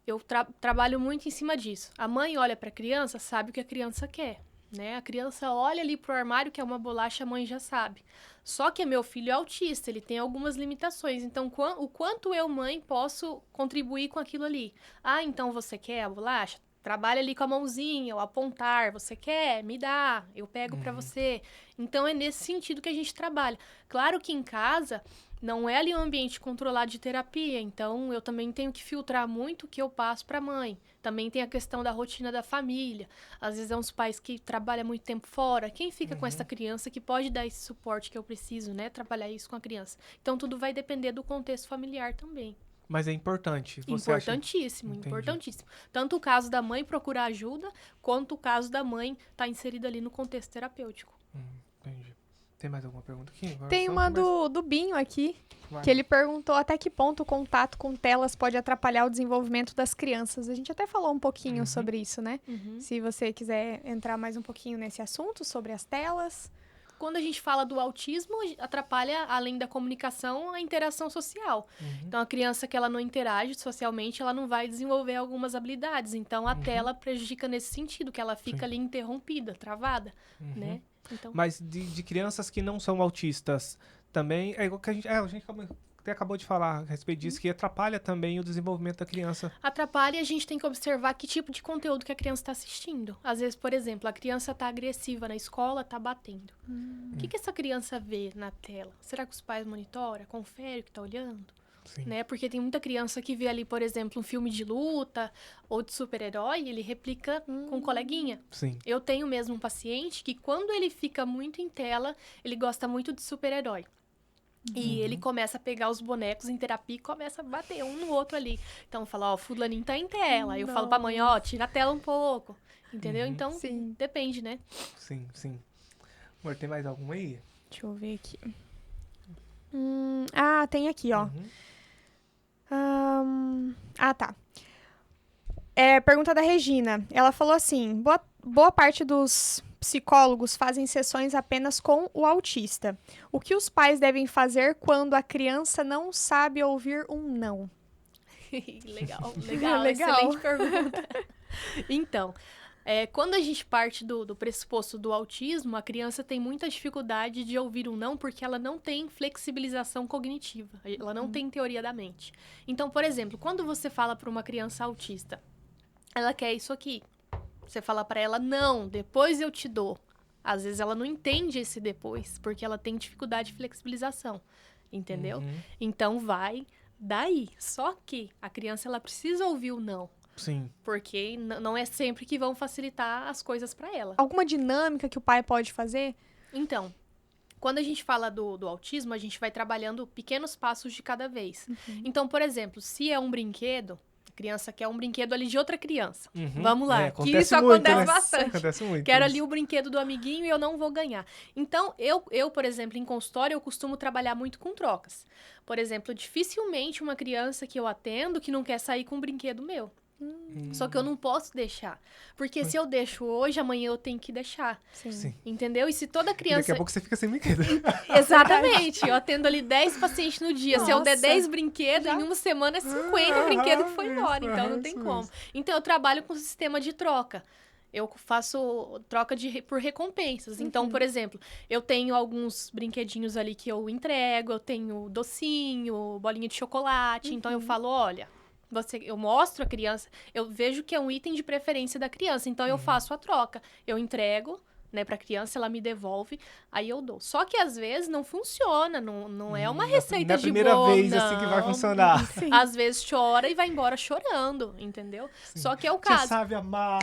eu trabalho muito em cima disso. A mãe olha para a criança, sabe o que a criança quer, né? A criança olha ali pro armário, que é uma bolacha, a mãe já sabe. Só que meu filho é autista, ele tem algumas limitações. Então, o quanto eu, mãe, posso contribuir com aquilo ali? Ah, então você quer a bolacha? Trabalha ali com a mãozinha, o apontar. Você quer? Me dá. Eu pego para você. Então, é nesse sentido que a gente trabalha. Claro que em casa não é ali um ambiente controlado de terapia, então eu também tenho que filtrar muito o que eu passo para a mãe. Também tem a questão da rotina da família. Às vezes é uns pais que trabalham muito tempo fora. Quem fica com essa criança que pode dar esse suporte que eu preciso, né? Trabalhar isso com a criança. Então tudo vai depender do contexto familiar também. Mas é importante. Importantíssimo, importantíssimo. Tanto o caso da mãe procurar ajuda, quanto o caso da mãe estar inserida ali no contexto terapêutico. Entendi. Tem mais alguma pergunta aqui? Agora Tem só uma que mais- do Binho aqui. Que ele perguntou até que ponto o contato com telas pode atrapalhar o desenvolvimento das crianças. A gente até falou um pouquinho sobre isso, né? Se você quiser entrar mais um pouquinho nesse assunto, sobre as telas. Quando a gente fala do autismo, atrapalha, além da comunicação, a interação social. Então, a criança que ela não interage socialmente, ela não vai desenvolver algumas habilidades. Então, a tela prejudica nesse sentido, que ela fica ali interrompida, travada, né? Então... Mas de crianças que não são autistas, também, é igual que a gente até acabou de falar a respeito disso, que atrapalha também o desenvolvimento da criança. Atrapalha e a gente tem que observar que tipo de conteúdo que a criança está assistindo. Às vezes, por exemplo, a criança está agressiva na escola, está batendo. O que essa criança vê na tela? Será que os pais monitoram? Confere o que está olhando? Sim. Né? Porque tem muita criança que vê ali, por exemplo, um filme de luta ou de super-herói, ele replica com um coleguinha. Sim. Eu tenho mesmo um paciente que quando ele fica muito em tela, ele gosta muito de super-herói. E ele começa a pegar os bonecos em terapia e começa a bater um no outro ali. Então, fala, ó, fulaninho tá em tela. Aí eu falo pra mãe, ó, tira a tela um pouco. Entendeu? Então, depende, né? Sim, sim. Amor, tem mais algum aí? Deixa eu ver aqui. Tem aqui, ó. Tá. Pergunta da Regina. Ela falou assim, boa parte dos psicólogos fazem sessões apenas com o autista. O que os pais devem fazer quando a criança não sabe ouvir um não? Legal. Excelente pergunta. Então, quando a gente parte do pressuposto do autismo, a criança tem muita dificuldade de ouvir um não porque ela não tem flexibilização cognitiva. Ela não tem teoria da mente. Então, por exemplo, quando você fala para uma criança autista, ela quer isso aqui. Você fala para ela, não, depois eu te dou. Às vezes ela não entende esse depois, porque ela tem dificuldade de flexibilização, entendeu? Então vai daí. Só que a criança, ela precisa ouvir o não. Sim. Porque não é sempre que vão facilitar as coisas para ela. Alguma dinâmica que o pai pode fazer? Então, quando a gente fala do autismo, a gente vai trabalhando pequenos passos de cada vez. Então, por exemplo, se é um brinquedo, a criança quer um brinquedo ali de outra criança. Vamos lá, que isso acontece bastante. Acontece muito. Quero ali o brinquedo do amiguinho e eu não vou ganhar. Então, eu, por exemplo, em consultório, eu costumo trabalhar muito com trocas. Por exemplo, dificilmente uma criança que eu atendo que não quer sair com um brinquedo meu. Só que eu não posso deixar. Porque se eu deixo hoje, amanhã eu tenho que deixar. Sim. Entendeu? E se toda criança... Daqui a pouco você fica sem brinquedo. Exatamente. Eu atendo ali 10 pacientes no dia. Se eu der 10 brinquedos, em uma semana é 50 brinquedos que foi embora. Então, não tem como. Então, eu trabalho com sistema de troca. Eu faço troca por recompensas. Então, por exemplo, eu tenho alguns brinquedinhos ali que eu entrego. Eu tenho docinho, bolinha de chocolate. Então, eu falo, olha... eu mostro a criança, eu vejo que é um item de preferência da criança, então eu faço a troca. Eu entrego, né, pra criança, ela me devolve, aí eu dou. Só que às vezes não funciona, não é uma receita de bolo. Não é a primeira vez assim que vai funcionar. Às vezes chora e vai embora chorando, entendeu? Só que é o caso. Já sabe amar.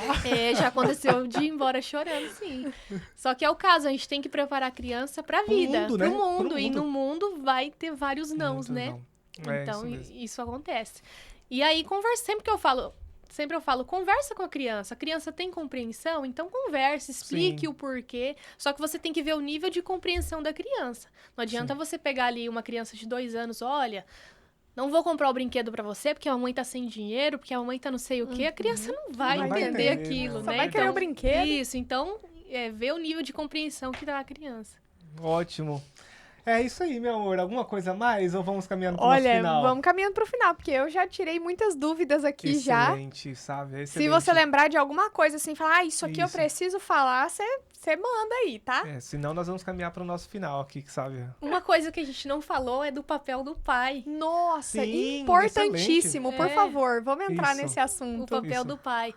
Já aconteceu de ir embora chorando, sim. Só que é o caso, a gente tem que preparar a criança pra vida, mundo, pro né? mundo. Pro E mundo. no mundo vai ter vários nãos, né? Então, isso acontece. E aí, sempre eu falo, conversa com a criança tem compreensão? Então, conversa, explique o porquê, só que você tem que ver o nível de compreensão da criança. Não adianta você pegar ali uma criança de 2 anos, olha, não vou comprar o brinquedo pra você, porque a mamãe tá sem dinheiro, porque a mamãe tá não sei o quê, a criança não vai entender aquilo, né? Só vai querer o brinquedo. Isso, então, ver o nível de compreensão que dá a criança. Ótimo. É isso aí, meu amor. Alguma coisa a mais ou vamos caminhando pro nosso final? Olha, vamos caminhando pro final, porque eu já tirei muitas dúvidas aqui já. Excelente, sabe? Se você lembrar de alguma coisa assim, falar, isso aqui eu preciso falar, você manda aí, tá? Senão nós vamos caminhar pro nosso final aqui, sabe? Uma coisa que a gente não falou é do papel do pai. Nossa, Sim, importantíssimo. excelente. Por favor, vamos entrar Isso. nesse assunto. O papel do pai.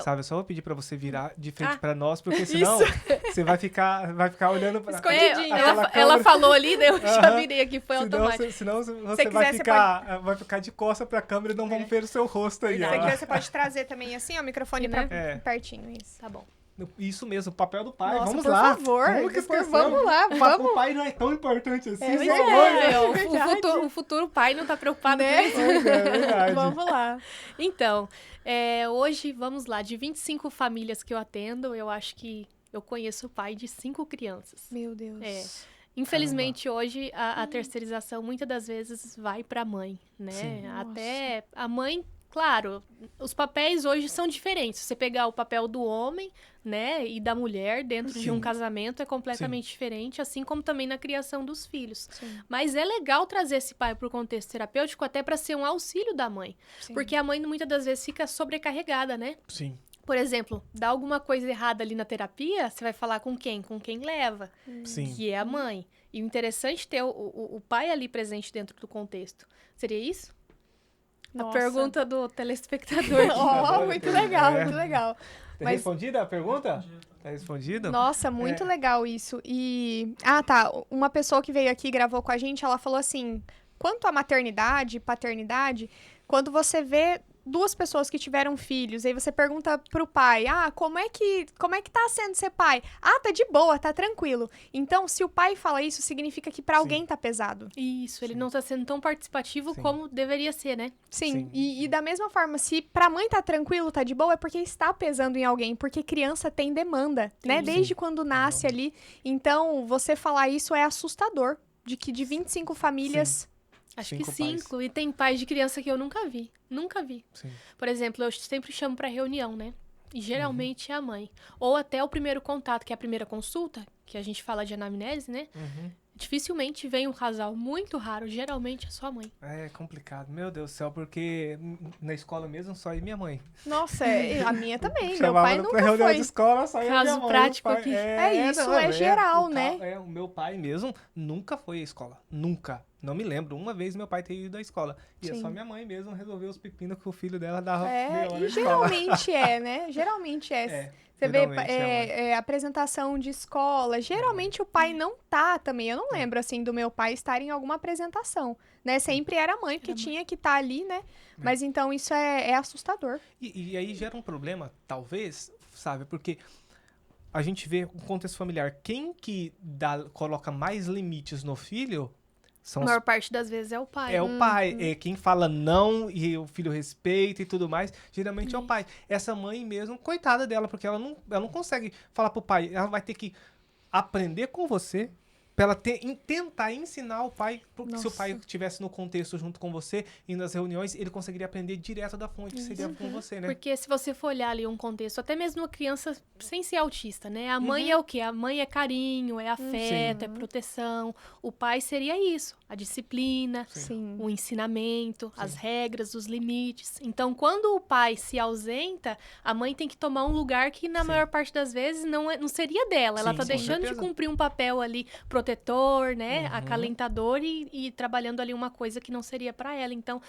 Sabe, eu só vou pedir pra você virar de frente pra nós, porque senão você vai ficar olhando pra... Escondidinho. Ela falou ali, daí eu já virei aqui, foi automático. Senão você vai ficar de costa pra câmera e não vamos ver o seu rosto aí. Se você quiser, você pode trazer também assim, ó, o microfone pra pertinho, isso. Tá bom. Isso mesmo, o papel do pai. Nossa, vamos por lá. favor. Vamos lá, O pai não é tão importante assim. O futuro pai não tá preocupado com isso. É verdade. Vamos lá. Então, hoje, vamos lá, de 25 famílias que eu atendo, eu acho que eu conheço o pai de 5 crianças. Meu Deus. Infelizmente, hoje, a terceirização, muitas das vezes, vai pra mãe, né? Sim. Até a mãe, claro, os papéis hoje são diferentes. Se você pegar o papel do homem, né, e da mulher dentro de um Sim. casamento é completamente diferente, assim como também na criação dos filhos. Sim. Mas é legal trazer esse pai pro contexto terapêutico até pra ser um auxílio da mãe. Sim. Porque a mãe, muitas das vezes, fica sobrecarregada, né? Sim. Por exemplo, dá alguma coisa errada ali na terapia, você vai falar com quem? Com quem leva, Sim. que é a mãe. E o interessante é ter o pai ali presente dentro do contexto. Seria isso? Nossa. A pergunta do telespectador. Ó, muito legal, É. muito legal. Tá Mas- respondida a pergunta? Tá respondida? Nossa, muito legal isso. E. Ah, tá. Uma pessoa que veio aqui e gravou com a gente, ela falou assim: quanto à maternidade, paternidade, quando você vê duas pessoas que tiveram filhos, aí você pergunta pro pai: ah, como é que tá sendo ser pai? Ah, tá de boa, tá tranquilo. Então, se o pai fala isso, significa que pra Sim. alguém tá pesado. Isso, ele Sim. não tá sendo tão participativo Sim. como deveria ser, né? Sim, Sim. E da mesma forma, se pra mãe tá tranquilo, tá de boa, é porque está pesando em alguém, porque criança tem demanda, né? Sim. Desde quando nasce ali. Então, você falar isso é assustador, de que de 25 famílias... Acho 5 que pais. 5. E tem pais de criança que eu nunca vi. Nunca vi. Sim. Por exemplo, eu sempre chamo pra reunião, né? E geralmente Uhum. é a mãe. Ou até o primeiro contato, que é a primeira consulta, que a gente fala de anamnese, né? Uhum. Dificilmente vem um casal, muito raro, geralmente é só a mãe. É complicado, meu Deus do céu, porque na escola mesmo só ia minha mãe. Nossa, a minha também. Meu Chamava pai pra nunca reunião foi. de escola, só ia Caso minha mãe. prático o pai, aqui. Isso é geral, né? O meu pai mesmo nunca foi à escola. Nunca. Não me lembro. Uma vez meu pai ter ido à escola. E é Sim. só minha mãe mesmo resolveu os pepinos que o filho dela dava É, B.O. na e escola. geralmente é, né? Geralmente é. É, Você vê geralmente é, apresentação de escola, geralmente o pai não tá também. Eu não lembro, assim, do meu pai estar em alguma apresentação, né? Sempre era a mãe, porque Era a mãe. tinha que estar ali, né? Mas então isso é assustador. E aí gera um problema, talvez, sabe? Porque a gente vê o contexto familiar. Quem que coloca mais limites no filho são A os maior parte das vezes é o pai. É o pai, é quem fala não e o filho respeita e tudo mais, geralmente é o pai. Essa mãe mesmo, coitada dela, porque ela não consegue falar pro pai, ela vai ter que aprender com você pra ela tentar ensinar o pai, porque se o pai estivesse no contexto junto com você e nas reuniões, ele conseguiria aprender direto da fonte, que seria com você, né? Porque se você for olhar ali um contexto, até mesmo uma criança sem ser autista, né? A mãe Uhum. é o quê? A mãe é carinho, é afeto, é proteção. O pai seria isso, a disciplina, Sim. o ensinamento, as regras, os limites. Então, quando o pai se ausenta, a mãe tem que tomar um lugar que, na Sim. maior parte das vezes, não seria dela. Ela Sim, tá com deixando de certeza. cumprir um papel ali protetor, né? Uhum. Acalentador e trabalhando ali uma coisa que não seria pra ela. Então,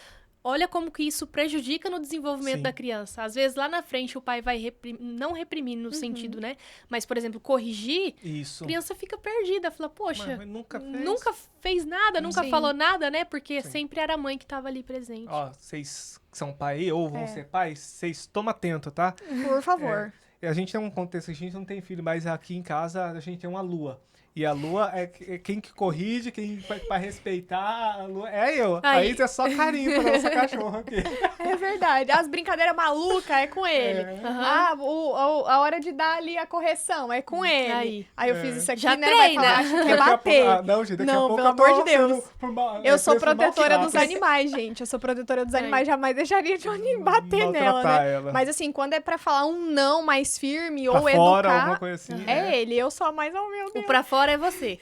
olha como que isso prejudica no desenvolvimento Sim. da criança. Às vezes, lá na frente, o pai vai não reprimir no sentido, né? Mas, por exemplo, corrigir, Isso. a criança fica perdida. Fala, poxa, Mas nunca fez. nunca fez nada, nunca Sim. falou nada, né? Porque Sim. sempre era a mãe que tava ali presente. Ó, vocês que são pai ou vão É. ser pais, vocês tomam atento, tá? Por favor. A gente tem um contexto, a gente não tem filho, mas aqui em casa a gente tem uma lua. E a lua é quem que corrige, quem pra respeitar a lua. É eu. Aí é só carinho pra nossa cachorra aqui. É verdade. As brincadeiras malucas é com ele. Aham. Ah, a hora de dar ali a correção é com ele. Aí eu fiz isso aqui, Já né? treina. Vai falar, acho que Daqui é a pouco- bater. não, gente, daqui a Não, pouco pelo eu tô amor de Deus. sendo Eu sou preso por protetora maus dos tratos. animais, gente. Eu sou protetora dos Aí. animais. Jamais deixaria Johnny bater nela, Maltratar né? ela. Mas assim, quando é pra falar um não mais firme Pra ou fora, educar, alguma coisa assim. é ele. Eu sou a mais, oh meu O Deus. pra fora é você.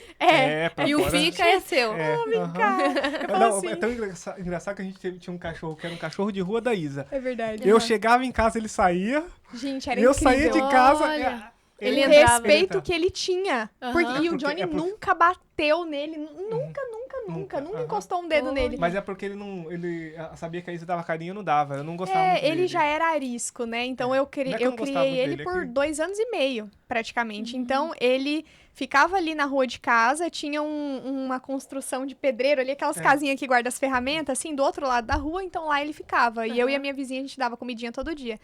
pra E o fora. fica é seu. Aham. Cara, Não, assim. é tão engraçado que a gente tinha um cachorro, que era um cachorro de rua da Isa. É verdade. Eu chegava em casa, ele saía, Gente, era e eu incrível. saía de casa. Olha, é, ele O entrava. respeito que ele tinha. Aham. Porque, e o porque- Johnny é porque- nunca bateu nele. Nunca Nunca, aham. encostou um dedo Olha. nele. Mas é porque ele sabia que a Isa dava carinho, eu não dava. Eu não gostava muito Ele dele. já era arisco, né? Então É. eu Não é que eu eu não gostava criei ele dele, é por que- 2 anos e meio, praticamente. Então ele ficava ali na rua de casa, tinha uma construção de pedreiro ali, aquelas É. casinhas que guarda as ferramentas, assim, do outro lado da rua, então lá ele ficava. E eu e a minha vizinha, a gente dava comidinha todo dia.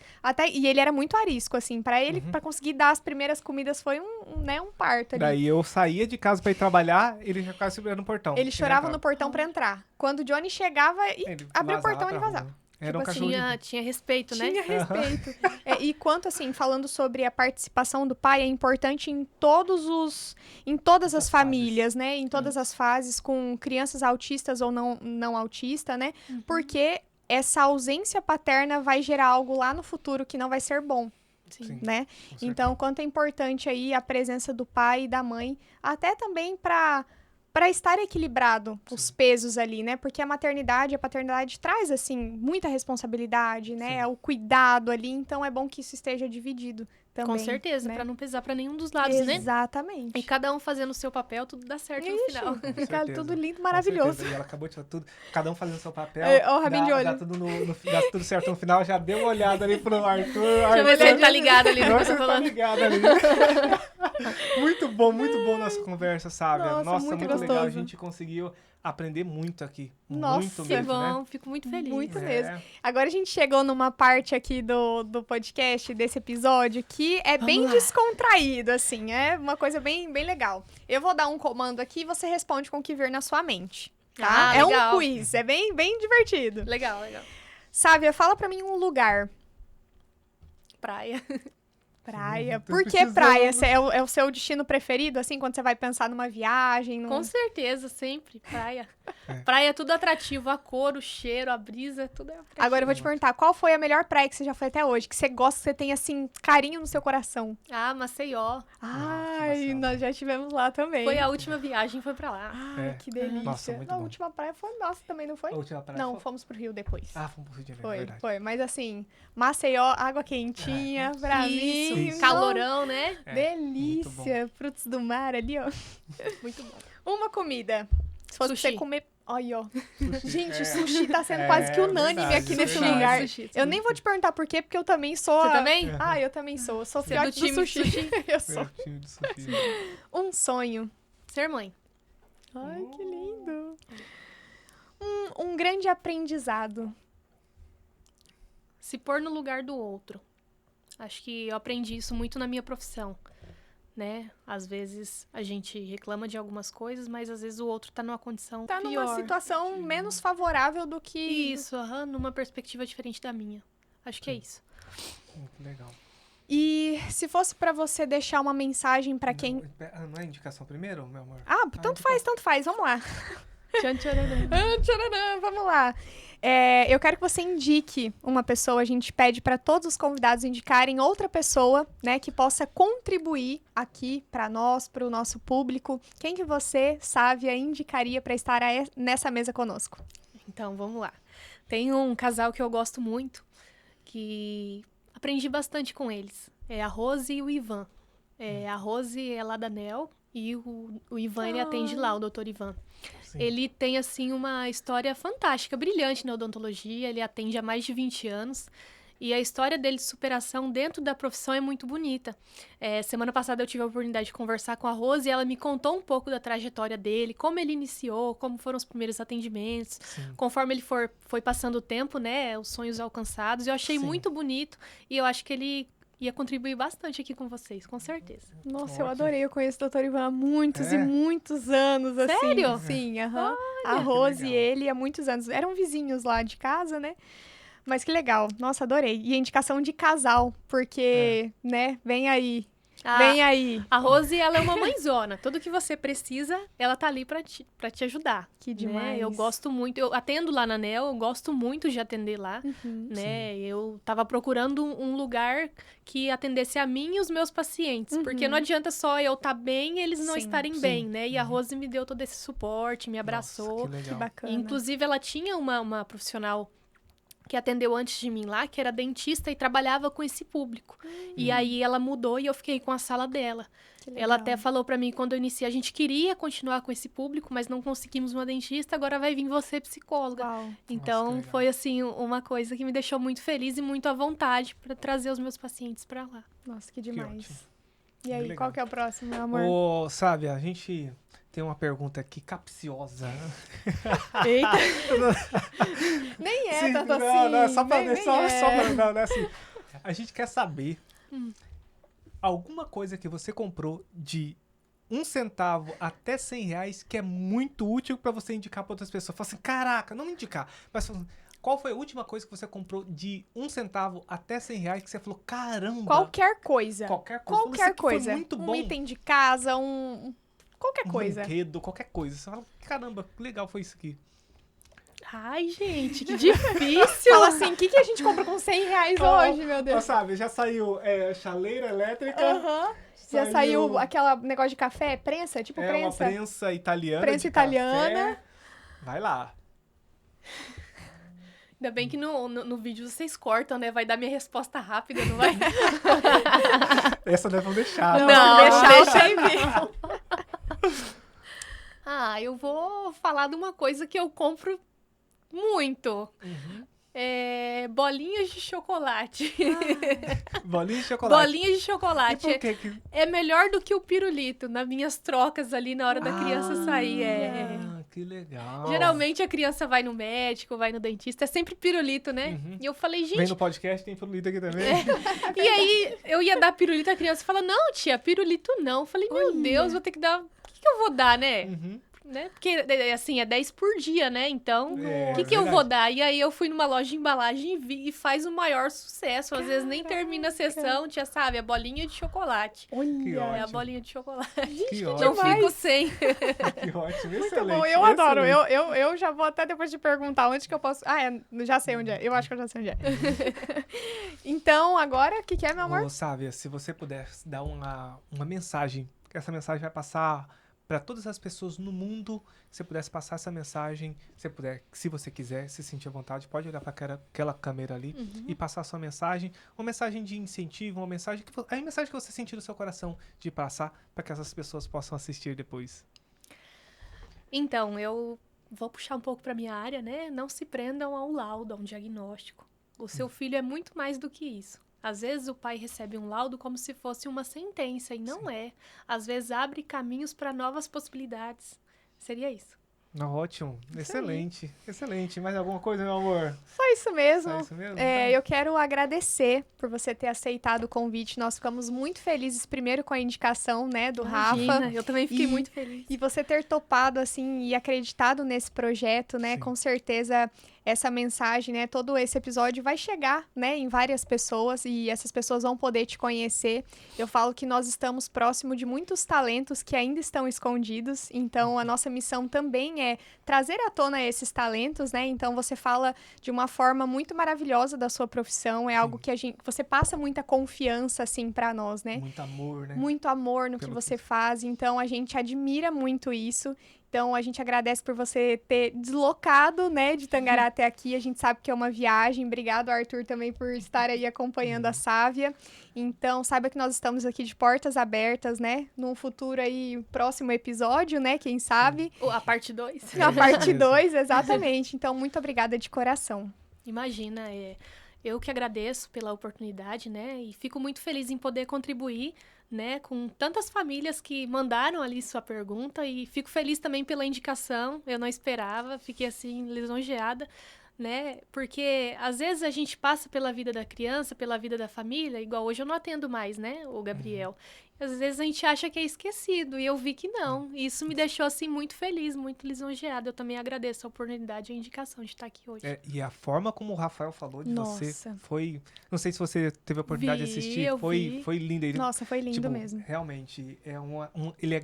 E ele era muito arisco, assim, pra ele, pra conseguir dar as primeiras comidas foi um parto ali. Daí eu saía de casa pra ir trabalhar, ele já ficava segurando no portão. Ele chorava no portão pra entrar. Quando o Johnny chegava e Ele abria o vazava portão, pra ele vazava. rua. Era um Tipo assim, cachorro de... Tinha respeito, né? Tinha respeito. E quanto, assim, falando sobre a participação do pai, é importante em todas as famílias, né? Em todas as fases, com crianças autistas ou não autistas, né? Porque essa ausência paterna vai gerar algo lá no futuro que não vai ser bom, Sim. né? Com certeza. Então, quanto é importante aí a presença do pai e da mãe, até também para estar equilibrado os pesos ali, né? Porque a paternidade traz, assim, muita responsabilidade, né? Sim. O cuidado ali, então é bom que isso esteja dividido também. Com certeza, né? pra não pesar pra nenhum dos lados, né? Exatamente. E cada um fazendo o seu papel, tudo dá certo no final. Com Fica certeza. tudo lindo, Com maravilhoso. certeza. E ela acabou de falar tudo, cada um fazendo seu papel. Ó, o rabinho de olho. Dá tudo, dá tudo certo no final, já deu uma olhada ali pro Arthur. Deixa eu ver se ele tá ligado ali no que eu Você tô tá falando. ligado ali. Muito bom nossa conversa, sabe? Nossa, muito legal. A gostoso. gente conseguiu aprender muito aqui. Nossa, muito Que mesmo, bom, né? fico muito feliz. Muito É. mesmo. Agora a gente chegou numa parte aqui do podcast, desse episódio, que é bem lá. descontraído, assim. É uma coisa bem, bem legal. Eu vou dar um comando aqui e você responde com o que vir na sua mente. Tá? Ah, É legal. um quiz, é bem, bem divertido. Legal, legal. Sávia, fala pra mim um lugar. Praia. Praia. Tô Por que precisando. praia? É o seu destino preferido, assim, quando você vai pensar numa viagem? Com certeza, sempre. Praia. É. Praia é tudo atrativo. A cor, o cheiro, a brisa, tudo é atrativo. Agora eu vou te perguntar, qual foi a melhor praia que você já foi até hoje? Que você gosta, que você tem, assim, carinho no seu coração? Ah, Maceió. Ai, Marcelo. nós já estivemos lá também. Foi a última viagem, foi pra lá. Ai, É. que delícia. Nossa, muito a bom. última praia foi nossa também, não foi? A última praia Não, foi- fomos pro Rio depois. Ah, fomos pro Rio de Janeiro, verdade. Foi. Mas assim, Maceió, água quentinha, pra Isso, mim. Isso. calorão, né? É, Delícia. Frutos do mar ali, ó. Muito bom. Uma comida. Se fosse pra Sushi. você comer... Olha, ó. Gente, É. sushi tá sendo É, quase que unânime verdade, aqui nesse verdade. lugar. Sushi. Eu nem vou te perguntar por quê, porque eu também sou... Você a- também? Ah, eu também sou. Eu sou Você é do filhote do time sushi. Eu sou. Meu time de sushi. Um sonho. Ser mãe. Ai, que lindo. Um grande aprendizado. Se pôr no lugar do outro. Acho que eu aprendi isso muito na minha profissão, né? Às vezes a gente reclama de algumas coisas, mas às vezes o outro tá numa condição Tá pior. numa situação menos favorável do que... Isso, numa perspectiva diferente da minha. Acho que é isso. Muito legal. E se fosse pra você deixar uma mensagem pra quem... Não é indicação primeiro, meu amor? Ah, tanto faz. Vamos lá. Tchan, tcharam. Tcharam, vamos lá. Eu quero que você indique uma pessoa. A gente pede para todos os convidados indicarem outra pessoa, né, que possa contribuir aqui para nós, para o nosso público. Quem que você, Sávia, indicaria para estar nessa mesa conosco? Então, vamos lá. Tem um casal que eu gosto muito, que aprendi bastante com eles. É a Rose e o Ivan. A Rose é lá da NEL e o Ivan, ele atende lá, o Dr. Ivan. Sim. Ele tem, assim, uma história fantástica, brilhante na odontologia. Ele atende há mais de 20 anos. E a história dele de superação dentro da profissão é muito bonita. Semana passada eu tive a oportunidade de conversar com a Rose e ela me contou um pouco da trajetória dele, como ele iniciou, como foram os primeiros atendimentos. Sim. Conforme ele foi passando o tempo, né, os sonhos alcançados. Eu achei Sim. muito bonito e eu acho que ele ia contribuir bastante aqui com vocês, com certeza. Nossa, eu Ótimo. adorei. Eu conheço o Dr. Ivan há muitos É? e muitos anos, assim. Sério? Sim, aham. A Rose e legal. ele há muitos anos. Eram vizinhos lá de casa, né? Mas que legal. Nossa, adorei. E a indicação de casal, porque, né, vem aí. Vem aí. A Rose, ela é uma mãezona. Tudo que você precisa, ela tá ali pra te ajudar. Que né? demais. Eu gosto muito, eu atendo lá na NEL, eu gosto muito de atender lá, né? Eu tava procurando um lugar que atendesse a mim e os meus pacientes, porque não adianta só eu estar bem e eles não Sim, estarem sim. bem, né? E a Rose me deu todo esse suporte, me Nossa, abraçou. que Que legal. bacana. Inclusive, ela tinha uma profissional que atendeu antes de mim lá, que era dentista e trabalhava com esse público. E aí ela mudou e eu fiquei com a sala dela. Que legal. Ela até falou pra mim quando eu iniciei, a gente queria continuar com esse público, mas não conseguimos uma dentista, agora vai vir você psicóloga. Uau. Então legal. foi assim uma coisa que me deixou muito feliz e muito à vontade pra trazer os meus pacientes pra lá. Nossa, que ótimo. demais. E aí, Muito legal. qual que é o próximo, meu amor? Ô, Sávia, a gente tem uma pergunta aqui capciosa. Eita. Nem é Sim, tanto assim. não, é só pra... nem só, é. só pra não, é assim. A gente quer saber alguma coisa que você comprou de 1 centavo até 100 reais que é muito útil pra você indicar pra outras pessoas. Fala assim, caraca, não me indicar, mas fala assim, Qual foi a última coisa que você comprou de 1 centavo até R$100 que você falou, caramba? Qualquer coisa. Qualquer coisa. Qualquer Falou, coisa. Foi muito bom. Um item de casa, qualquer Um coisa. brinquedo, qualquer coisa. Você fala, caramba, que legal foi isso aqui. Ai, gente, que difícil. Fala assim, o que a gente compra com R$100 hoje, meu Deus? Sabe, já saiu chaleira elétrica. Aham. Já saiu aquela negócio de café, prensa, tipo Uma prensa. prensa italiana. Prensa de italiana. café. Vai lá. Ainda bem que no vídeo vocês cortam, né? Vai dar minha resposta rápida, não vai? Essa nós vamos deixar. Não, tá? deixa em mim. Eu vou falar de uma coisa que eu compro muito. Uhum. Bolinhas de chocolate. Bolinha de chocolate. Bolinhas de chocolate. E por que? É melhor do que o pirulito nas minhas trocas ali na hora da criança sair. Que legal. Geralmente a criança vai no médico, vai no dentista, é sempre pirulito, né? Uhum. E eu falei, Vem gente. no podcast, tem pirulito aqui também. E aí eu ia dar pirulito, a criança fala, não, tia, pirulito não. Eu falei, meu Olha. Deus, vou ter que dar. O que eu vou dar, né? Uhum. Porque, assim, é 10 por dia, né? Então, É, o que eu verdade. vou dar? E aí eu fui numa loja de embalagem e vi e faz o maior sucesso. Às vezes nem termina a sessão, tia, sabe? A bolinha de chocolate. Que Olha. É a ótimo. bolinha de chocolate. Que Não ótimo. demais. fico sem. Que ótimo. Muito Excelente. bom, eu adoro. excelente. Eu já vou até depois te perguntar onde que eu posso. Já sei onde é. Eu acho que eu já sei onde é. Então, agora, o que é, meu amor? Ô, Sávia, se você puder dar uma mensagem, que essa mensagem vai passar para todas as pessoas no mundo, se você pudesse passar essa mensagem, se você quiser, se sentir à vontade, pode olhar para aquela câmera ali e passar a sua mensagem, uma mensagem de incentivo, uma mensagem a mensagem que você sentir no seu coração de passar para que essas pessoas possam assistir depois. Então, eu vou puxar um pouco para minha área, né? Não se prendam a um laudo, a um diagnóstico. O seu filho é muito mais do que isso. Às vezes o pai recebe um laudo como se fosse uma sentença, e não é. Às vezes abre caminhos para novas possibilidades. Seria isso. Ótimo, excelente, excelente. Mais alguma coisa, meu amor? Só isso mesmo. Só isso mesmo? Eu quero agradecer por você ter aceitado o convite. Nós ficamos muito felizes, primeiro com a indicação, né, do Imagina, Rafa. eu também fiquei E- muito feliz. E você ter topado, assim, e acreditado nesse projeto, né? Sim. Com certeza essa mensagem, né? Todo esse episódio vai chegar, né? Em várias pessoas e essas pessoas vão poder te conhecer. Eu falo que nós estamos próximo de muitos talentos que ainda estão escondidos. Então, a nossa missão também é trazer à tona esses talentos, né? Então, você fala de uma forma muito maravilhosa da sua profissão. É algo que você passa muita confiança, assim, para nós, né? Muito amor, né? Muito amor no que Pelo você faz, então a gente admira muito isso. Então a gente agradece por você ter deslocado, né, de Tangará até aqui. A gente sabe que é uma viagem. Obrigado, Arthur, também por estar aí acompanhando a Sávia. Então saiba que nós estamos aqui de portas abertas, né, num futuro aí próximo episódio, né, quem sabe. A parte 2. Na parte mesmo. 2, exatamente. Então muito obrigada de coração. Imagina, eu que agradeço pela oportunidade, né? E fico muito feliz em poder contribuir, né? Com tantas famílias que mandaram ali sua pergunta. E fico feliz também pela indicação. Eu não esperava, fiquei assim, lisonjeada, né? Porque às vezes a gente passa pela vida da criança, pela vida da família, igual hoje eu não atendo mais, né? O Gabriel. Às vezes a gente acha que é esquecido, e eu vi que não. E isso me deixou, assim, muito feliz, muito lisonjeada. Eu também agradeço a oportunidade e a indicação de estar aqui hoje. E a forma como o Rafael falou de você Nossa. foi... Não sei se você teve a oportunidade de assistir. eu vi. Foi linda. Ele, Nossa, foi lindo tipo, mesmo. Realmente, ele é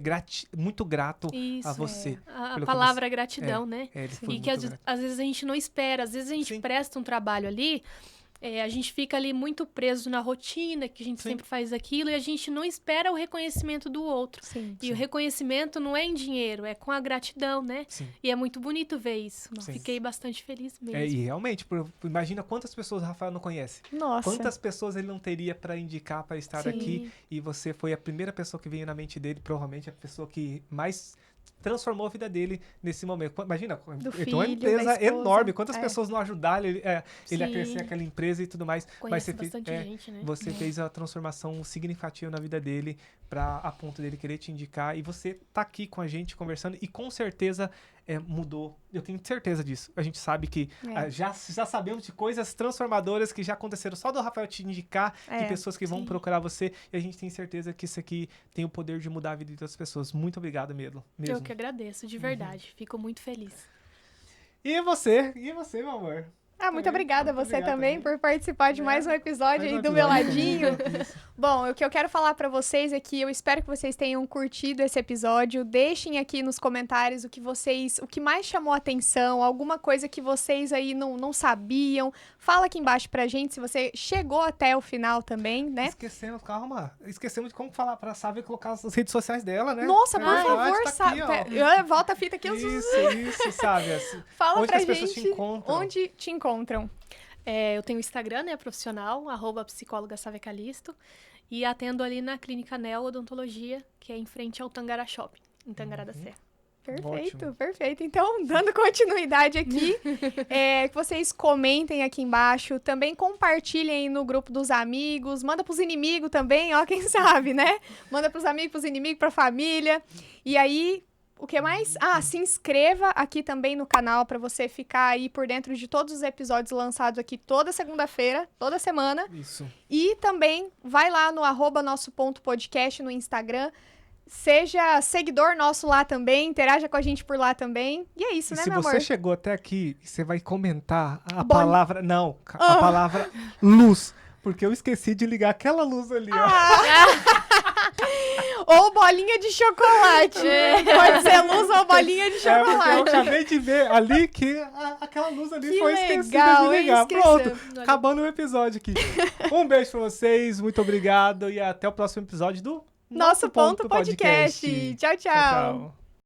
muito grato Isso, a você. A pelo que palavra gratidão, né? Ele foi E muito que grato. às vezes a gente não espera, às vezes a gente Sim. presta um trabalho ali, a gente fica ali muito preso na rotina, que a gente Sim. sempre faz aquilo, e a gente não espera o reconhecimento do outro. Sim. E o reconhecimento não é em dinheiro, é com a gratidão, né? Sim. E é muito bonito ver isso. Sim. Fiquei bastante feliz mesmo. E realmente, imagina quantas pessoas o Rafael não conhece. Nossa. Quantas pessoas ele não teria para indicar para estar Sim. aqui, e você foi a primeira pessoa que veio na mente dele, provavelmente a pessoa que mais transformou a vida dele nesse momento. Imagina, ele tem uma filho, empresa da esposa. enorme, quantas É. pessoas não ajudaram ele a Sim. crescer aquela empresa e tudo mais. Mas Conheço você fez, bastante gente, né? você fez a transformação significativa na vida dele a ponto dele querer te indicar, e você tá aqui com a gente conversando, e com certeza mudou. Eu tenho certeza disso. A gente sabe que já sabemos de coisas transformadoras que já aconteceram só do Rafael te indicar, de pessoas que vão sim. procurar você, e a gente tem certeza que isso aqui tem o poder de mudar a vida de outras pessoas. Muito obrigado mesmo. Eu que agradeço, de verdade. Fico muito feliz. E você, meu amor? Muito obrigada a Muito você obrigado também por participar de mais um episódio Mais aí um do meu episódio ladinho. comigo. Isso. Bom, o que eu quero falar pra vocês é que eu espero que vocês tenham curtido esse episódio. Deixem aqui nos comentários o que mais chamou a atenção, alguma coisa que vocês aí não sabiam. Fala aqui embaixo pra gente se você chegou até o final também, né? Esquecemos de como falar pra Sávia colocar as redes sociais dela, né? Nossa, por Verdade, favor, tá aqui, ó. volta a fita aqui. Isso, Sávia. Fala Onde pra as pessoas gente te encontram? onde te encontram. Eu tenho o Instagram, né, profissional, @psicóloga Sávia Calisto, e atendo ali na Clínica Neo Odontologia, que é em frente ao Tangará Shopping, em Tangará da Serra. Perfeito, Ótimo. perfeito. Então, dando continuidade aqui, que vocês comentem aqui embaixo, também compartilhem no grupo dos amigos, manda pros inimigos também, ó, quem sabe, né? Manda pros amigos, pros inimigos, pra família. E aí, o que mais? Se inscreva aqui também no canal pra você ficar aí por dentro de todos os episódios lançados aqui toda segunda-feira, toda semana. Isso. E também vai lá no @nosso.podcast no Instagram. Seja seguidor nosso lá também, interaja com a gente por lá também. E é isso, E né, se meu você amor? chegou até aqui, você vai comentar a Bom. palavra... Não, a palavra luz. Porque eu esqueci de ligar aquela luz ali, Ou bolinha de chocolate. Pode ser luz ou bolinha de porque eu chocolate. acabei de ver ali que aquela luz ali Que foi esquecida legal, de hein? ligar. Esqueceu. Pronto, acabando o episódio aqui. Um beijo pra vocês, muito obrigado e até o próximo episódio do Nosso ponto podcast. Tchau, tchau. Tchau, tchau.